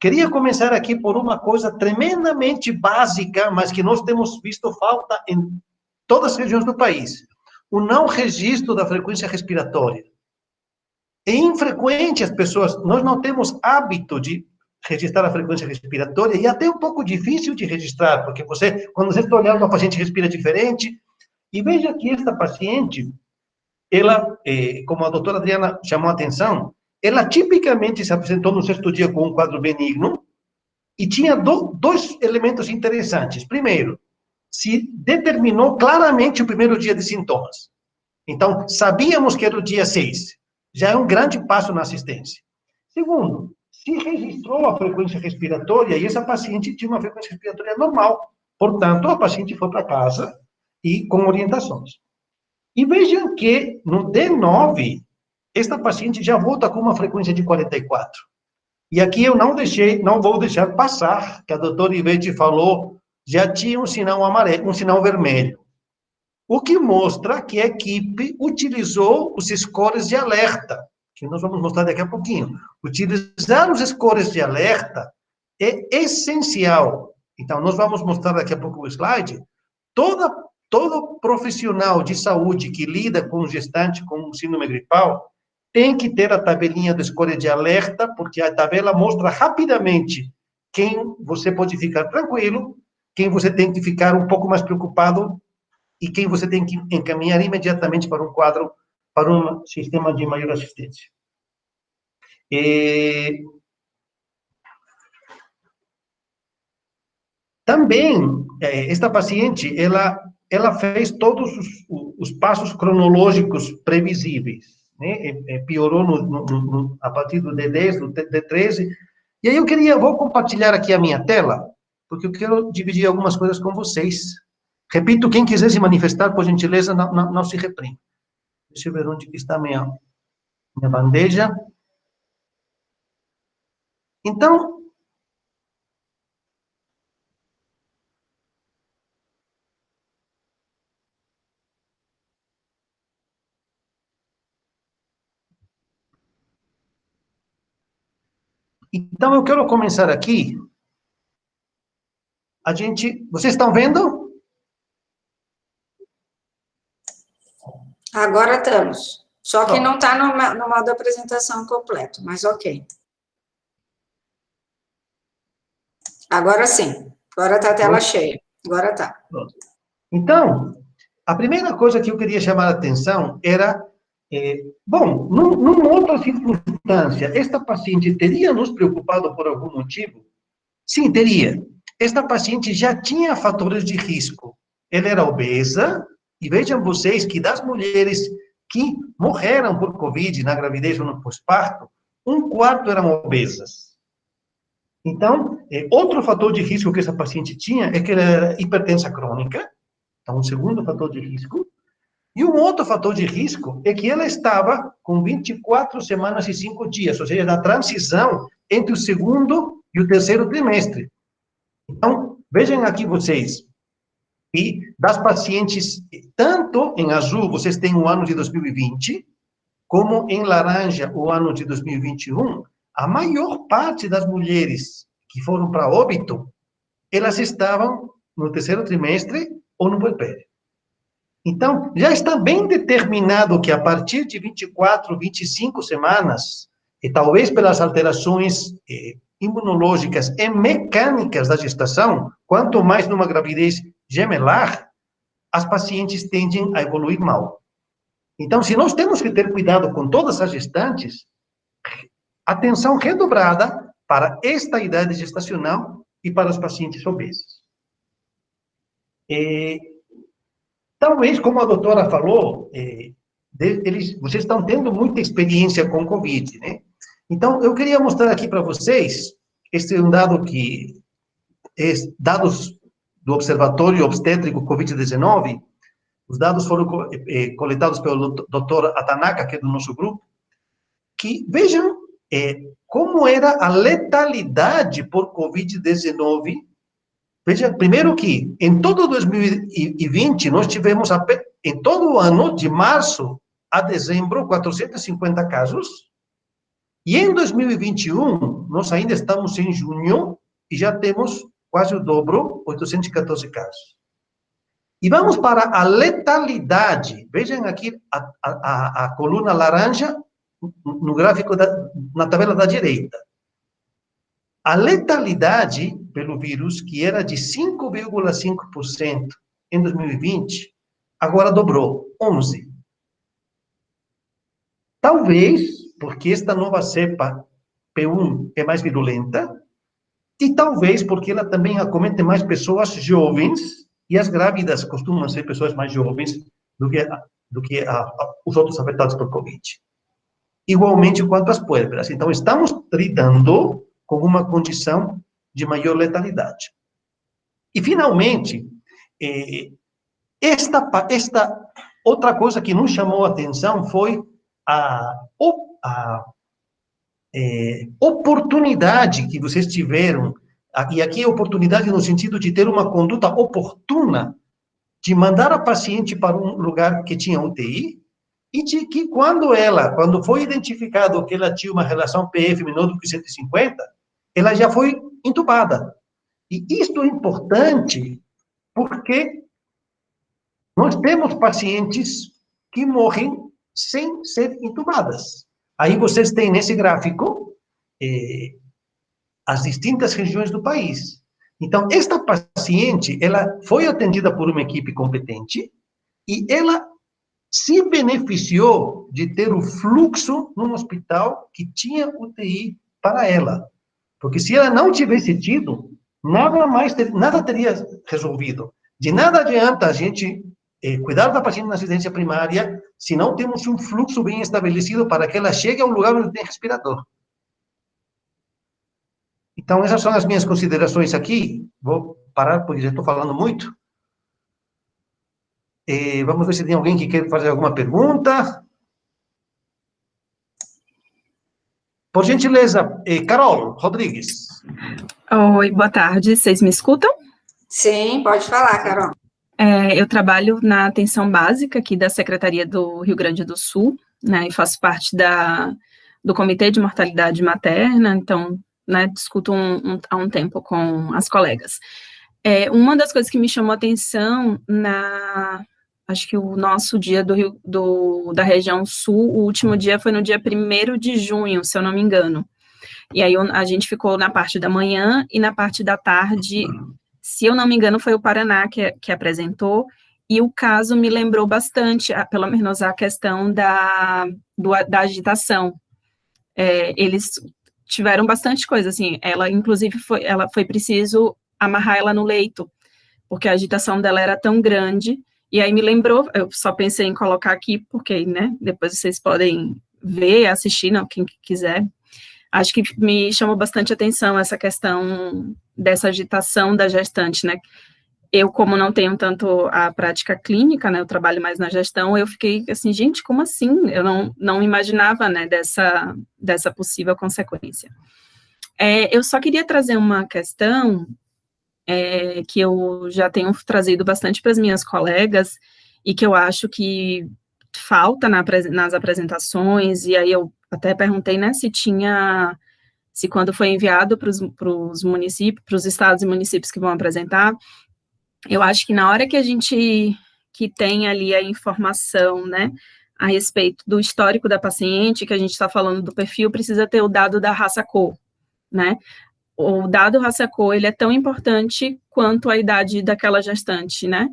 Queria começar aqui por uma coisa tremendamente básica, mas que nós temos visto falta em todas as regiões do país. O não registro da frequência respiratória. É infrequente as pessoas, nós não temos hábito de registrar a frequência respiratória e até um pouco difícil de registrar, porque quando você está olhando, a paciente respira diferente, e veja que esta paciente, ela, como a doutora Adriana chamou a atenção, ela tipicamente se apresentou no 6º dia com um quadro benigno e tinha dois elementos interessantes. Primeiro, se determinou claramente o primeiro dia de sintomas. Então, sabíamos que era o dia 6. Já é um grande passo na assistência. Segundo, se registrou a frequência respiratória e essa paciente tinha uma frequência respiratória normal. Portanto, a paciente foi para casa e com orientações. E vejam que no D9, esta paciente já volta com uma frequência de 44. E aqui eu não vou deixar passar, que a doutora Ivete falou, já tinha um sinal amarelo, um sinal vermelho. O que mostra que a equipe utilizou os scores de alerta, que nós vamos mostrar daqui a pouquinho. Utilizar os scores de alerta é essencial. Então, nós vamos mostrar daqui a pouco o slide. Todo profissional de saúde que lida com gestante com síndrome gripal tem que ter a tabelinha do score de alerta, porque a tabela mostra rapidamente quem você pode ficar tranquilo, quem você tem que ficar um pouco mais preocupado e quem você tem que encaminhar imediatamente para um quadro, para um sistema de maior assistência. Também, esta paciente, ela fez todos os passos cronológicos previsíveis. né? Piorou a partir do D10, do D13. E aí vou compartilhar aqui a minha tela, porque eu quero dividir algumas coisas com vocês. Repito, quem quiser se manifestar, por gentileza, não se reprima. Deixa eu ver onde está minha bandeja. Então, eu quero começar aqui. Vocês estão vendo? Agora estamos. Só que não está no modo apresentação completo, mas ok. Agora sim. Agora está a tela cheia. Agora está. Então, a primeira coisa que eu queria chamar a atenção era, numa outra circunstância, esta paciente teria nos preocupado por algum motivo? Sim, teria. Esta paciente já tinha fatores de risco. Ela era obesa, e vejam vocês que das mulheres que morreram por Covid na gravidez ou no pós-parto, 1/4 eram obesas. Então, outro fator de risco que essa paciente tinha é que ela era hipertensa crônica, então um segundo fator de risco. E um outro fator de risco é que ela estava com 24 semanas e 5 dias, ou seja, na transição entre o segundo e o terceiro trimestre. Então, vejam aqui vocês, e das pacientes, tanto em azul, vocês têm o ano de 2020, como em laranja, o ano de 2021, a maior parte das mulheres que foram para óbito, elas estavam no terceiro trimestre ou no puerpério. Então, já está bem determinado que a partir de 24, 25 semanas, e talvez pelas alterações imunológicas e mecânicas da gestação, quanto mais numa gravidez gemelar, as pacientes tendem a evoluir mal. Então, se nós temos que ter cuidado com todas as gestantes, atenção redobrada para esta idade gestacional e para os pacientes obesos. Talvez, como a doutora falou, vocês estão tendo muita experiência com Covid, né? Então, eu queria mostrar aqui para vocês, este é um dado dados do Observatório Obstétrico Covid-19, os dados foram coletados pelo Dr. Atanaka, que é do nosso grupo, que vejam como era a letalidade por Covid-19. Veja, primeiro que, em todo 2020, nós tivemos, em todo o ano, de março a dezembro, 450 casos, e em 2021, nós ainda estamos em junho, e já temos quase o dobro, 814 casos. E vamos para a letalidade. Vejam aqui a coluna laranja no gráfico, na tabela da direita. A letalidade pelo vírus, que era de 5,5% em 2020, agora dobrou, 11%. Talvez porque esta nova cepa P1 é mais virulenta, e talvez porque ela também acomete mais pessoas jovens, e as grávidas costumam ser pessoas mais jovens do que os outros afetados por Covid. Igualmente quanto às puérperas. Então, estamos lidando com uma condição de maior letalidade. E, finalmente, esta outra coisa que nos chamou a atenção foi a oportunidade que vocês tiveram, e aqui é oportunidade no sentido de ter uma conduta oportuna, de mandar a paciente para um lugar que tinha UTI, e de que quando foi identificado que ela tinha uma relação PF menor do que 150, ela já foi entubada. E isto é importante porque nós temos pacientes que morrem sem ser entubadas. Aí vocês têm nesse gráfico as distintas regiões do país. Então, esta paciente, ela foi atendida por uma equipe competente e ela se beneficiou de ter o fluxo num hospital que tinha UTI para ela. Porque se ela não tivesse tido, nada teria resolvido. De nada adianta a gente cuidar da paciente na assistência primária se não temos um fluxo bem estabelecido para que ela chegue a um lugar onde tem respirador. Então, essas são as minhas considerações aqui. Vou parar, porque já estou falando muito. Vamos ver se tem alguém que quer fazer alguma pergunta. Por gentileza, Carol Rodrigues. Oi, boa tarde. Vocês me escutam? Sim, pode falar, Carol. Eu trabalho na atenção básica aqui da Secretaria do Rio Grande do Sul, né, e faço parte do Comitê de Mortalidade Materna, então, né, discuto há um tempo com as colegas. Uma das coisas que me chamou a atenção acho que o nosso dia da região sul, o último dia foi no dia 1º de junho, se eu não me engano. E aí a gente ficou na parte da manhã e na parte da tarde, se eu não me engano, foi o Paraná que apresentou, e o caso me lembrou bastante, pelo menos a questão da agitação. Eles tiveram bastante coisa, assim, ela, inclusive, foi preciso amarrar ela no leito, porque a agitação dela era tão grande, e aí me lembrou, eu só pensei em colocar aqui, porque, né, depois vocês podem ver, assistir, não, quem quiser. Acho que me chamou bastante atenção essa questão dessa agitação da gestante, né? Eu, como não tenho tanto a prática clínica, né, eu trabalho mais na gestão, eu fiquei assim, gente, como assim? Eu não imaginava, né, dessa possível consequência. Eu só queria trazer uma questão que eu já tenho trazido bastante para as minhas colegas e que eu acho que falta nas apresentações, e aí eu até perguntei, né, se quando foi enviado para os municípios, para os estados e municípios que vão apresentar, eu acho que na hora que a gente tem ali a informação, né, a respeito do histórico da paciente, que a gente está falando do perfil, precisa ter o dado da raça-cor, né, o dado raça-cor, ele é tão importante quanto a idade daquela gestante, né,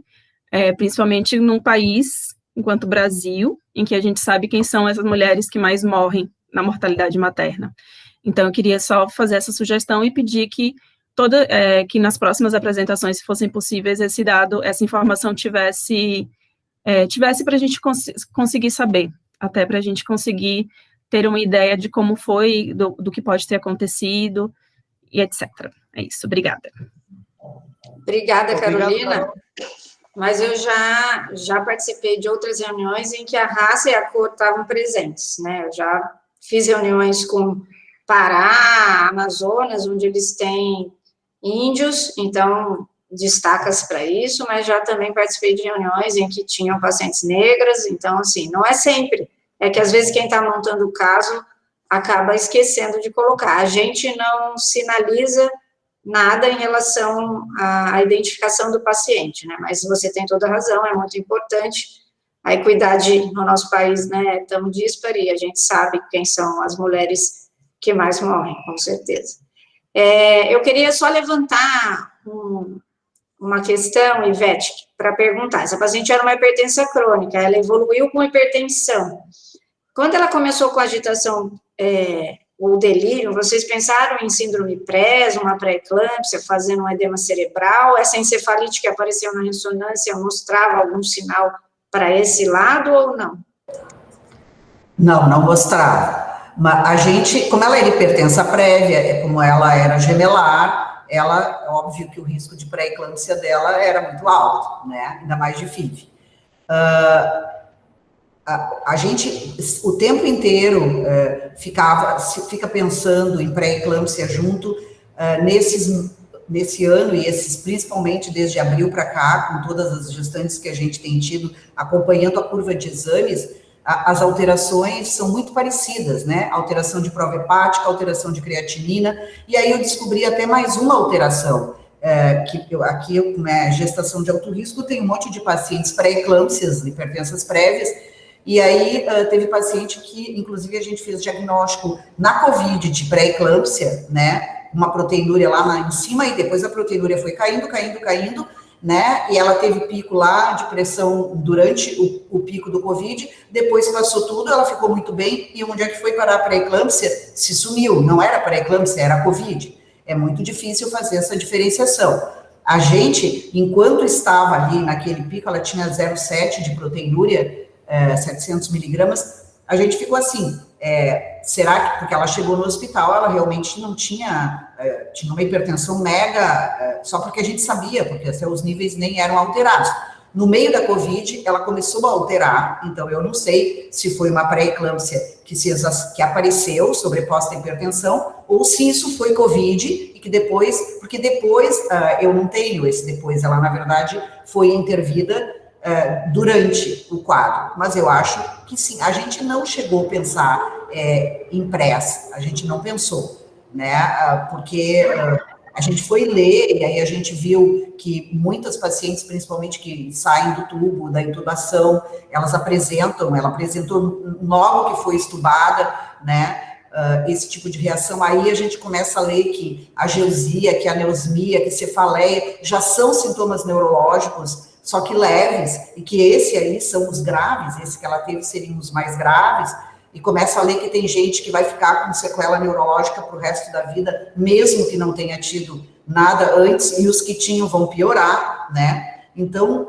principalmente num país, enquanto Brasil, em que a gente sabe quem são essas mulheres que mais morrem na mortalidade materna. Então, eu queria só fazer essa sugestão e pedir que que nas próximas apresentações, se fossem possíveis, essa informação tivesse para a gente conseguir saber, até para a gente conseguir ter uma ideia de como foi, do que pode ter acontecido, e etc. É isso, obrigada. Obrigada, Carolina. Obrigado, Mas eu já participei de outras reuniões em que a raça e a cor estavam presentes, né? Eu já fiz reuniões com Pará, Amazonas, onde eles têm índios, então destaca-se para isso, mas já também participei de reuniões em que tinham pacientes negras, então, assim, não é sempre, é que às vezes quem está montando o caso acaba esquecendo de colocar. A gente não sinaliza nada em relação à identificação do paciente, né, mas você tem toda a razão, é muito importante. A equidade no nosso país, né, é tão díspare, e a gente sabe quem são as mulheres que mais morrem, com certeza. Eu queria só levantar uma questão, Ivete, para perguntar. Essa paciente era uma hipertensão crônica, ela evoluiu com hipertensão. Quando ela começou com agitação ou delírio, vocês pensaram em síndrome PRES, uma pré-eclâmpsia, fazendo um edema cerebral? Essa encefalite que apareceu na ressonância mostrava algum sinal para esse lado ou não? Não mostrava. Mas a gente, como ela era hipertensa prévia, como ela era gemelar, ela, óbvio que o risco de pré-eclâmpsia dela era muito alto, né? Ainda mais de FIV. A gente, o tempo inteiro, fica pensando em pré-eclâmpsia junto, nesse ano, e principalmente desde abril para cá, com todas as gestantes que a gente tem tido, acompanhando a curva de exames, as alterações são muito parecidas, né? Alteração de prova hepática, alteração de creatinina, e aí eu descobri até mais uma alteração, né, gestação de alto risco, tem um monte de pacientes pré-eclâmpsias, hipertensas prévias, e aí teve paciente que, inclusive, a gente fez diagnóstico na COVID de pré-eclâmpsia, né? Uma proteinúria lá em cima, e depois a proteinúria foi caindo, né, e ela teve pico lá de pressão durante o pico do COVID, depois passou tudo, ela ficou muito bem, e onde é que foi parar a pré-eclâmpsia? Se sumiu, não era pré-eclâmpsia, era COVID. É muito difícil fazer essa diferenciação. A gente, enquanto estava ali naquele pico, ela tinha 0,7 de proteinúria, 700 miligramas, a gente ficou assim, será que, porque ela chegou no hospital, ela realmente não tinha, tinha uma hipertensão mega, só porque a gente sabia, porque até os níveis nem eram alterados. No meio da Covid, ela começou a alterar, então eu não sei se foi uma pré-eclâmpsia que apareceu sobreposta à hipertensão, ou se isso foi Covid, e que depois, porque depois, eu não tenho esse depois, ela na verdade foi intervida durante o quadro, mas eu acho que sim, a gente não chegou a pensar em pressa, a gente não pensou, né, porque a gente foi ler, e aí a gente viu que muitas pacientes, principalmente que saem do tubo, da intubação, ela apresentou logo que foi estubada, né, esse tipo de reação. Aí a gente começa a ler que a geusia, que a anosmia, que cefaleia, já são sintomas neurológicos, só que leves, e que esse aí são os graves, esse que ela teve seriam os mais graves, e começa a ler que tem gente que vai ficar com sequela neurológica para o resto da vida, mesmo que não tenha tido nada antes, e os que tinham vão piorar, né? Então,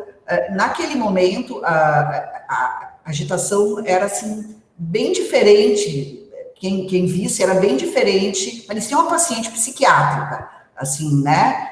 naquele momento, a agitação era, assim, bem diferente, quem visse era bem diferente, parecia uma paciente psiquiátrica, assim, né?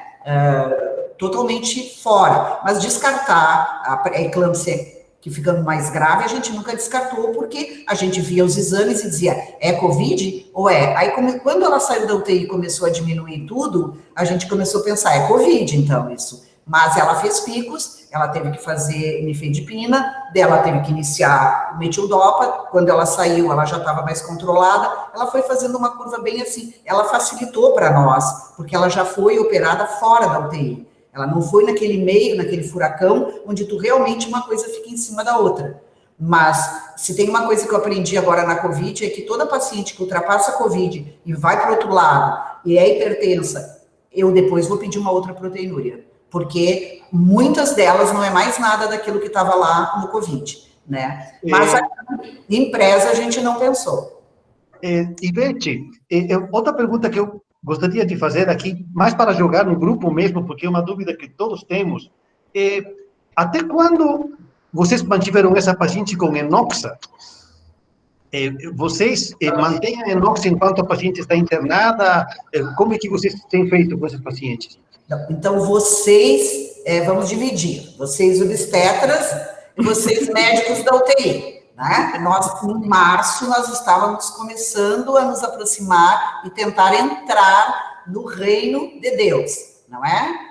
Totalmente fora, mas descartar a eclâmpsia que ficando mais grave, a gente nunca descartou, porque a gente via os exames e dizia, é Covid ou é? Aí, quando ela saiu da UTI e começou a diminuir tudo, a gente começou a pensar, é Covid, então, isso. Mas ela fez picos, ela teve que fazer nifedipina, dela teve que iniciar o metildopa, quando ela saiu, ela já estava mais controlada, ela foi fazendo uma curva bem assim, ela facilitou para nós, porque ela já foi operada fora da UTI. Ela não foi naquele meio, naquele furacão, onde tu realmente uma coisa fica em cima da outra. Mas, se tem uma coisa que eu aprendi agora na Covid, é que toda paciente que ultrapassa a Covid e vai para o outro lado, e é hipertensa, eu depois vou pedir uma outra proteinúria. Porque muitas delas não é mais nada daquilo que estava lá no Covid, né? Mas em presa a gente não pensou. Ivete, outra pergunta que eu gostaria de fazer aqui, mais para jogar no grupo mesmo, porque é uma dúvida que todos temos. Até quando vocês mantiveram essa paciente com enoxa? Vocês mantêm a enoxa enquanto a paciente está internada? Como é que vocês têm feito com essas pacientes? Então, vocês, vamos dividir, vocês obstetras e vocês médicos da UTI. Né? Nós, em março, nós estávamos começando a nos aproximar e tentar entrar no reino de Deus, não é?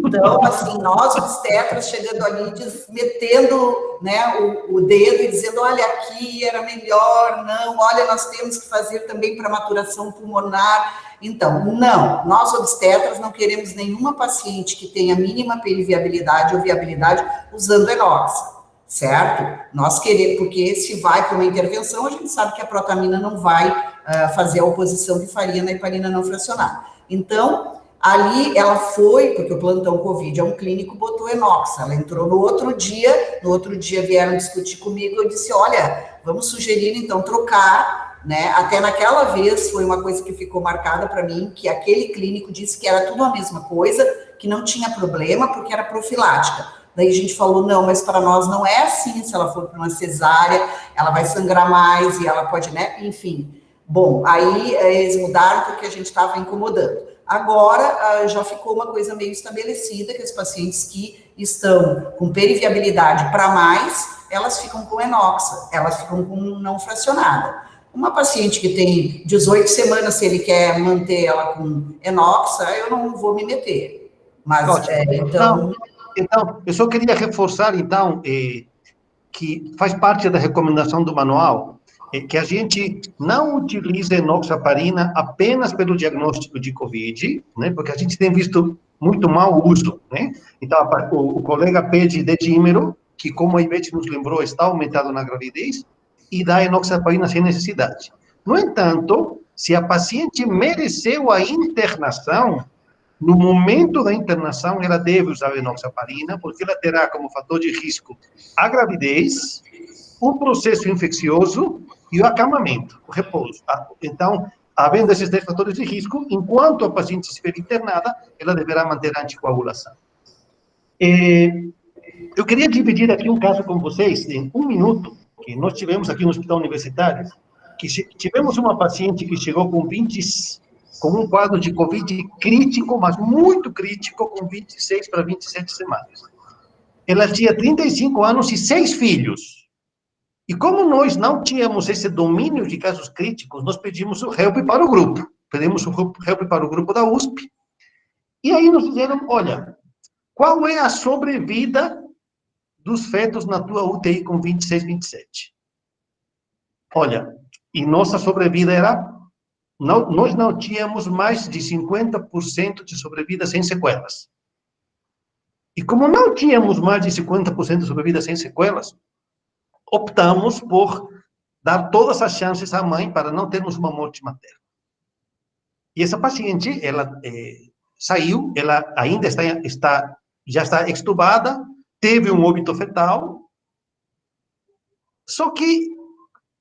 Então, assim, nós, obstetras, chegando ali, metendo, né, o dedo e dizendo, olha, aqui era melhor, não, olha, nós temos que fazer também para maturação pulmonar. Então, não, nós, obstetras, não queremos nenhuma paciente que tenha mínima periviabilidade ou viabilidade usando enoxa. Certo? Nós queremos, porque se vai para uma intervenção, a gente sabe que a protamina não vai fazer a oposição que faria na heparina não fracionada. Então, ali ela foi, porque o plantão Covid é um clínico, botou enoxa, ela entrou no outro dia vieram discutir comigo, eu disse, olha, vamos sugerir então trocar, né? Até naquela vez foi uma coisa que ficou marcada para mim, que aquele clínico disse que era tudo a mesma coisa, que não tinha problema, porque era profilática. Daí a gente falou, não, mas para nós não é assim, se ela for para uma cesárea, ela vai sangrar mais e ela pode, né, enfim. Bom, aí eles mudaram porque a gente estava incomodando. Agora já ficou uma coisa meio estabelecida, que as pacientes que estão com periviabilidade para mais, elas ficam com enoxa, elas ficam com não fracionada. Uma paciente que tem 18 semanas, se ele quer manter ela com enoxa, eu não vou me meter. Mas, Então, eu só queria reforçar, então, que faz parte da recomendação do manual, que a gente não utilize enoxaparina apenas pelo diagnóstico de COVID, né, porque a gente tem visto muito mau uso, né? Então, o colega pede dedímero, que, como a Ivete nos lembrou, está aumentado na gravidez, e dá enoxaparina sem necessidade. No entanto, se a paciente mereceu a internação, no momento da internação, ela deve usar a enoxaparina, porque ela terá como fator de risco a gravidez, o processo infeccioso e o acamamento, o repouso. Tá? Então, havendo esses 10 fatores de risco, enquanto a paciente estiver internada, ela deverá manter a anticoagulação. Eu queria dividir aqui um caso com vocês, em 1 minuto, que nós tivemos aqui no hospital universitário, que tivemos uma paciente que chegou com um quadro de Covid crítico, mas muito crítico, com 26 para 27 semanas. Ela tinha 35 anos e 6 filhos. E como nós não tínhamos esse domínio de casos críticos, nós pedimos o HELP para o grupo. Pedimos o HELP para o grupo da USP. E aí nos disseram, olha, qual é a sobrevida dos fetos na tua UTI com 26, 27? Olha, e nossa sobrevida era... nós não tínhamos mais de 50% de sobrevida sem sequelas. E como não tínhamos mais de 50% de sobrevida sem sequelas, optamos por dar todas as chances à mãe para não termos uma morte materna. E essa paciente, ela saiu, ela ainda já está extubada, teve um óbito fetal, só que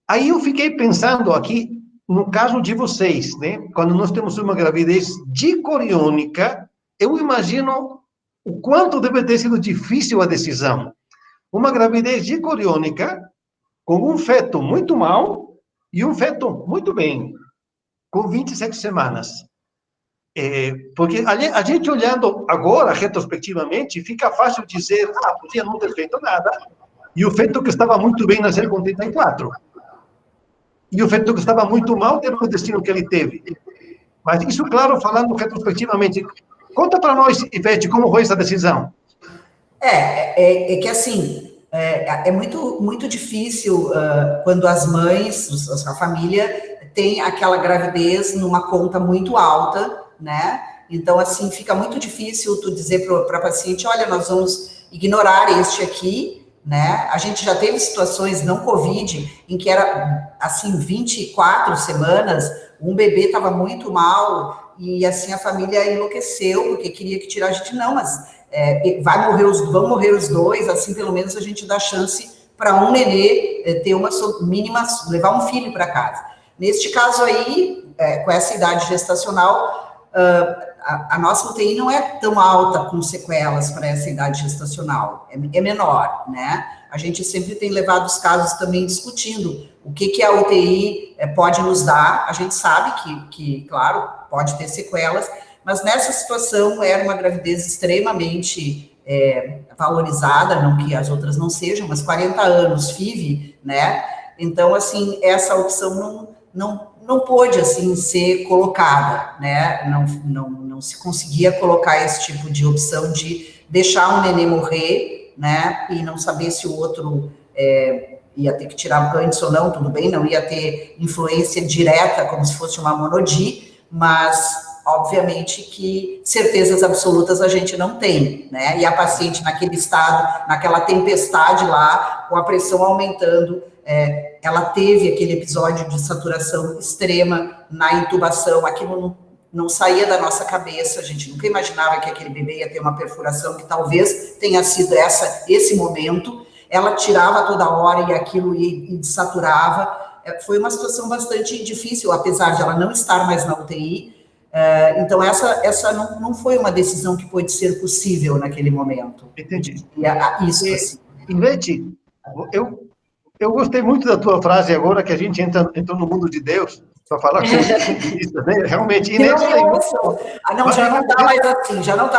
aí eu fiquei pensando aqui, no caso de vocês, né, quando nós temos uma gravidez dicoriônica, eu imagino o quanto deve ter sido difícil a decisão. Uma gravidez dicoriônica, com um feto muito mal e um feto muito bem, com 27 semanas. Porque a gente olhando agora, retrospectivamente, fica fácil dizer, podia não ter feito nada, e o feto que estava muito bem nascer com 34. E o feto que estava muito mal teve o destino que ele teve. Mas isso, claro, falando retrospectivamente. Conta para nós, Ivete, como foi essa decisão? É que assim, é muito difícil quando as mães, a família, tem aquela gravidez numa conta muito alta, né? Então, assim, fica muito difícil tu dizer para a paciente, olha, nós vamos ignorar este aqui, né? A gente já teve situações não Covid, em que era, assim, 24 semanas, um bebê estava muito mal, e assim a família enlouqueceu, porque queria que tirasse a gente, não, mas vão morrer os dois, assim pelo menos a gente dá chance para um nenê ter uma mínima, levar um filho para casa. Neste caso aí, com essa idade gestacional, a nossa UTI não é tão alta com sequelas para essa idade gestacional, é menor, né? A gente sempre tem levado os casos também discutindo o que a UTI pode nos dar. A gente sabe que, claro, pode ter sequelas, mas nessa situação era uma gravidez extremamente valorizada, não que as outras não sejam, mas 40 anos, FIV, né? Então, assim, essa opção não pôde, assim, ser colocada, né? Não se conseguia colocar esse tipo de opção de deixar um nenê morrer, né? E não saber se o outro ia ter que tirar antes ou não, tudo bem, não ia ter influência direta, como se fosse uma monodi, mas, obviamente, que certezas absolutas a gente não tem, né? E a paciente naquele estado, naquela tempestade lá, com a pressão aumentando, ela teve aquele episódio de saturação extrema na intubação, aquilo não saía da nossa cabeça, a gente nunca imaginava que aquele bebê ia ter uma perfuração, que talvez tenha sido esse momento. Ela tirava toda hora e aquilo e desaturava. Foi uma situação bastante difícil, apesar de ela não estar mais na UTI. Então, essa não foi uma decisão que pôde ser possível naquele momento. Entendi. Isso, assim. Ivete, eu gostei muito da tua frase agora, que a gente entrou no mundo de Deus, para falar com isso, né? Realmente. Já não está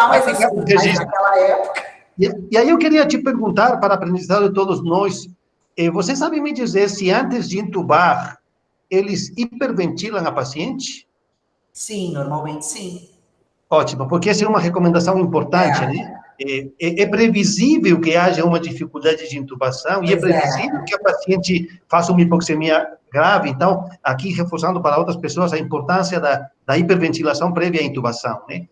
mais assim, mas naquela época. E aí eu queria te perguntar, para aprendizado de todos nós, você sabe me dizer se antes de intubar, eles hiperventilam a paciente? Sim, normalmente sim. Ótimo, porque essa é uma recomendação importante, né? É previsível que haja uma dificuldade de intubação e é previsível que a paciente faça uma hipoxemia grave. Então, aqui reforçando para outras pessoas a importância da hiperventilação prévia à intubação, né?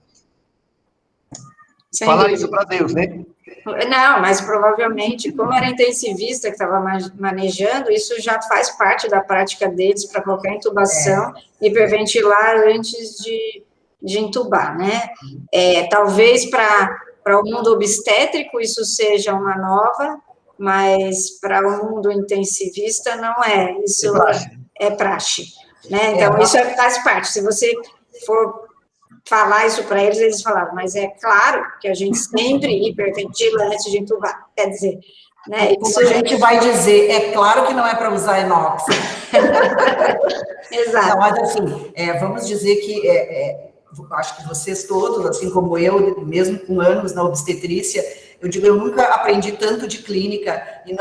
Falar isso para Deus, né? Não, mas provavelmente, como era intensivista que estava manejando, isso já faz parte da prática deles para qualquer intubação, hiperventilar antes de intubar, né? Talvez para o mundo obstétrico isso seja uma nova, mas para o mundo intensivista não é. Isso é praxe. né? Então, isso faz parte. Se você for falar isso para eles, eles falaram, mas é claro que a gente sempre hiperventila antes de entubar. Quer dizer, né? Isso a gente vai dizer, é claro que não é para usar inox. Exato. Não, mas assim, vamos dizer que acho que vocês todos, assim como eu, mesmo com anos na obstetrícia, eu digo, eu nunca aprendi tanto de clínica e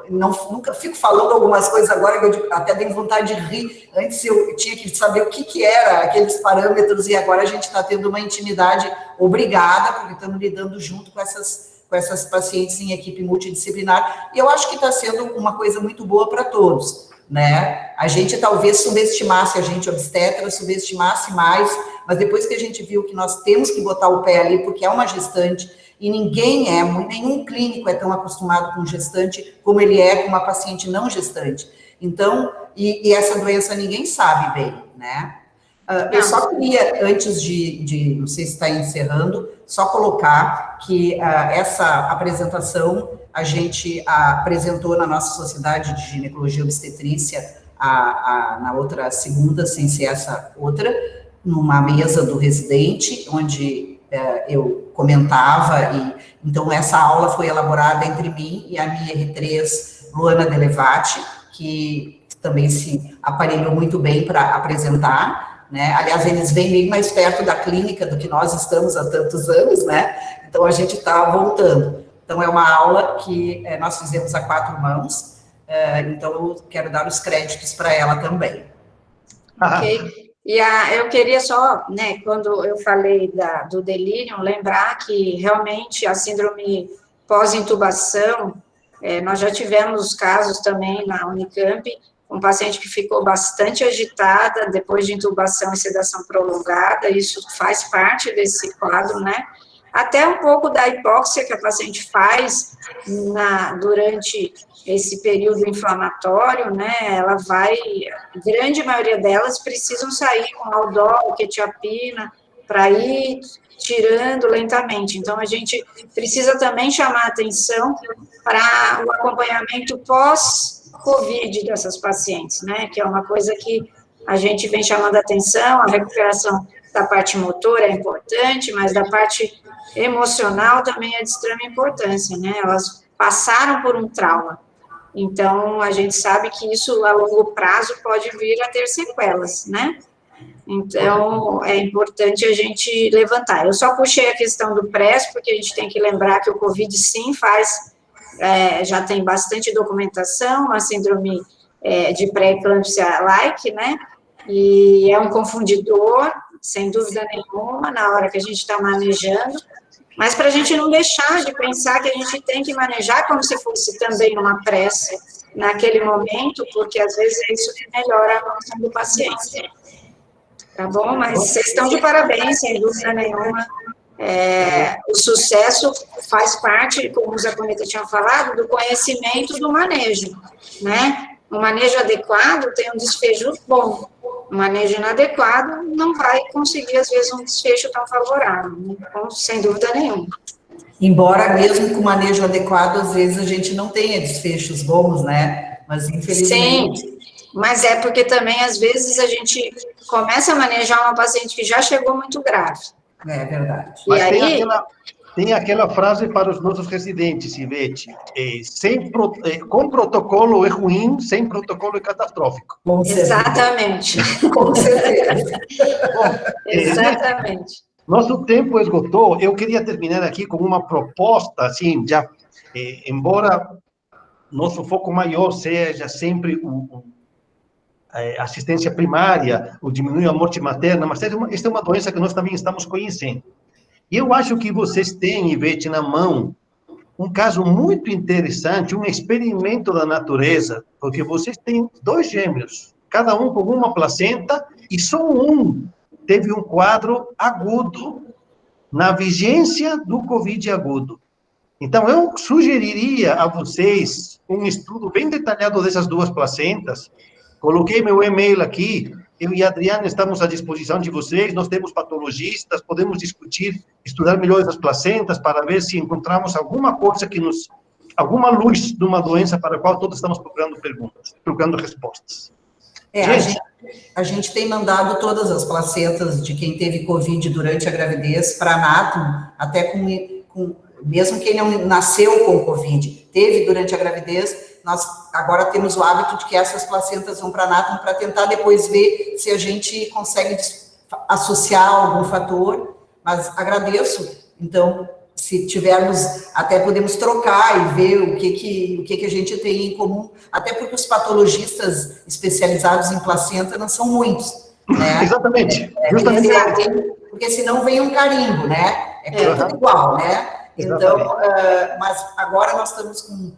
nunca fico falando algumas coisas agora que eu até tenho vontade de rir. Antes eu tinha que saber o que era aqueles parâmetros e agora a gente está tendo uma intimidade obrigada, porque estamos lidando junto com essas pacientes em equipe multidisciplinar. E eu acho que está sendo uma coisa muito boa para todos, né? A gente talvez subestimasse, a gente obstetra subestimasse mais, mas depois que a gente viu que nós temos que botar o pé ali, porque é uma gestante, e nenhum clínico é tão acostumado com gestante como ele é com uma paciente não gestante. Então, e essa doença ninguém sabe bem, né? Eu só queria, antes de não sei se está encerrando, só colocar que essa apresentação a gente apresentou na nossa Sociedade de Ginecologia e Obstetrícia na outra segunda, sem ser essa outra, numa mesa do residente, onde eu comentava, então essa aula foi elaborada entre mim e a minha R3, Luana Delevati, que também se aparelhou muito bem para apresentar, né? Aliás, eles vêm bem mais perto da clínica do que nós estamos há tantos anos, né? Então, a gente está voltando. Então, é uma aula que nós fizemos a 4 mãos, então eu quero dar os créditos para ela também. Ok. E eu queria só, né, quando eu falei do delírio, lembrar que realmente a síndrome pós-intubação, nós já tivemos casos também na Unicamp, um paciente que ficou bastante agitada depois de intubação e sedação prolongada, isso faz parte desse quadro, né? Até um pouco da hipóxia que a paciente faz durante esse período inflamatório, né, ela a grande maioria delas precisam sair com aldol, quetiapina, para ir tirando lentamente. Então, a gente precisa também chamar atenção para o acompanhamento pós-Covid dessas pacientes, né, que é uma coisa que a gente vem chamando atenção, a recuperação da parte motora é importante, mas da parte emocional também é de extrema importância, né, elas passaram por um trauma. Então, a gente sabe que isso, a longo prazo, pode vir a ter sequelas, né? Então, é importante a gente levantar. Eu só puxei a questão do PRES, porque a gente tem que lembrar que o COVID, sim, já tem bastante documentação, uma síndrome de pré-eclâmpsia-like, né? E é um confundidor, sem dúvida nenhuma, na hora que a gente está manejando, mas para a gente não deixar de pensar que a gente tem que manejar como se fosse também uma pressa naquele momento, porque às vezes é isso que melhora a condição do paciente. Tá bom? Mas vocês estão de parabéns, sem dúvida nenhuma. O sucesso faz parte, como o Zaconeta tinha falado, do conhecimento do manejo, né? O manejo adequado tem um desfecho bom. O manejo inadequado não vai conseguir, às vezes, um desfecho tão favorável, né? Então, sem dúvida nenhuma. Embora mesmo com manejo adequado, às vezes a gente não tenha desfechos bons, né? Mas, infelizmente... Sim, mas é porque também, às vezes, a gente começa a manejar uma paciente que já chegou muito grave. É verdade. Mas aí... Tem aquela frase para os nossos residentes, Ivete, com protocolo é ruim, sem protocolo é catastrófico. Exatamente. Com certeza. Bom, exatamente. Nosso tempo esgotou, eu queria terminar aqui com uma proposta, assim, já, embora nosso foco maior seja sempre a assistência primária, o diminuir a morte materna, mas esta é uma doença que nós também estamos conhecendo. E eu acho que vocês têm, Ivete, na mão, um caso muito interessante, um experimento da natureza, porque vocês têm 2 gêmeos, cada um com uma placenta, e só um teve um quadro agudo na vigência do Covid agudo. Então, eu sugeriria a vocês um estudo bem detalhado dessas 2 placentas. Coloquei meu e-mail aqui, eu e a Adriana estamos à disposição de vocês, nós temos patologistas, podemos discutir, estudar melhor essas placentas para ver se encontramos alguma coisa alguma luz de uma doença para a qual todos estamos procurando respostas. A gente tem mandado todas as placentas de quem teve Covid durante a gravidez para anátomo, até com mesmo quem não nasceu com Covid, teve durante a gravidez, nós agora temos o hábito de que essas placentas vão para anátomo para tentar depois ver se a gente consegue associar algum fator, mas agradeço, então, se tivermos, até podemos trocar e ver o que a gente tem em comum, até porque os patologistas especializados em placenta não são muitos, né? Exatamente, justamente. Porque senão vem um carimbo, né? Tudo igual, né? Então, mas agora nós estamos com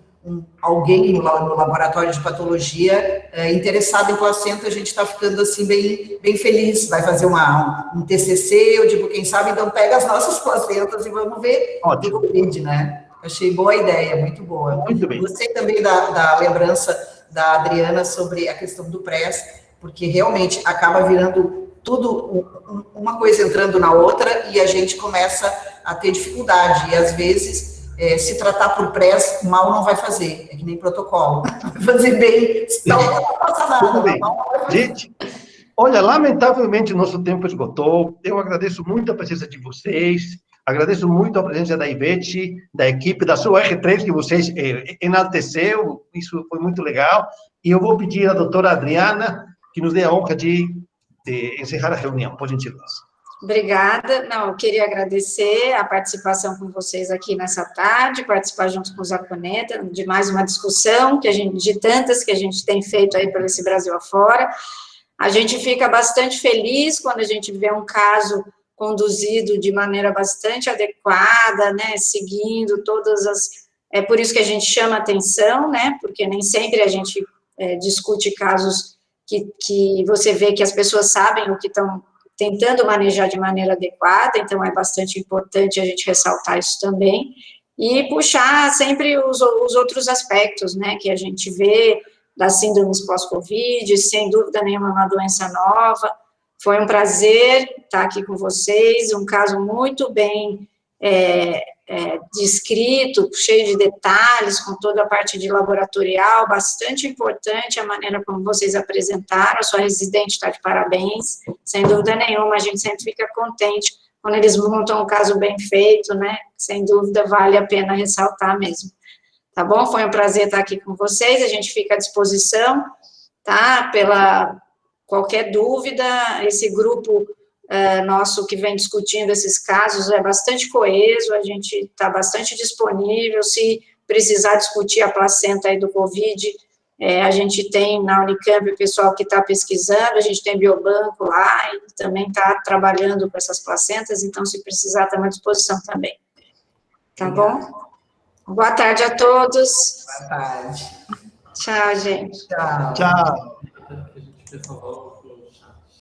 alguém no laboratório de patologia interessado em placenta, a gente está ficando assim bem feliz, vai fazer um TCC, eu digo, quem sabe, então pega as nossas placentas e vamos ver o Covid, né? Achei boa a ideia, muito boa. Muito bem. Gostei também da lembrança da Adriana sobre a questão do PRES, porque realmente acaba virando tudo, uma coisa entrando na outra, e a gente começa a ter dificuldade, e às vezes, se tratar por PRES, mal não vai fazer, é que nem protocolo, vai fazer bem, não passa nada. Tudo bem. Gente, olha, lamentavelmente o nosso tempo esgotou, eu agradeço muito a presença de vocês, agradeço muito a presença da Ivete, da equipe, da sua R3, que vocês enalteceu, isso foi muito legal, e eu vou pedir à doutora Adriana que nos dê a honra de encerrar a reunião, por gentileza. Obrigada. Não, eu queria agradecer a participação com vocês aqui nessa tarde, participar junto com o Zaconeta de mais uma discussão de tantas que a gente tem feito aí pelo esse Brasil afora. A gente fica bastante feliz quando a gente vê um caso conduzido de maneira bastante adequada, né, seguindo todas as... É por isso que a gente chama atenção, né, porque nem sempre a gente discute casos que você vê que as pessoas sabem o que estão tentando manejar de maneira adequada, então é bastante importante a gente ressaltar isso também, e puxar sempre os outros aspectos, né, que a gente vê das síndromes pós-Covid, sem dúvida nenhuma uma doença nova. Foi um prazer estar aqui com vocês, um caso muito bem descrito, cheio de detalhes, com toda a parte de laboratorial, bastante importante a maneira como vocês apresentaram, a sua residente está de parabéns, sem dúvida nenhuma, a gente sempre fica contente quando eles montam um caso bem feito, né, sem dúvida vale a pena ressaltar mesmo, tá bom? Foi um prazer estar aqui com vocês, a gente fica à disposição, tá, pela qualquer dúvida, esse grupo nosso que vem discutindo esses casos é bastante coeso, a gente está bastante disponível, se precisar discutir a placenta aí do Covid, a gente tem na Unicamp o pessoal que está pesquisando, a gente tem biobanco lá, e também está trabalhando com essas placentas, então se precisar estamos à disposição também. Tá bom? Boa tarde a todos. Boa tarde. Tchau, gente. Tchau. Tchau. A gente fez uma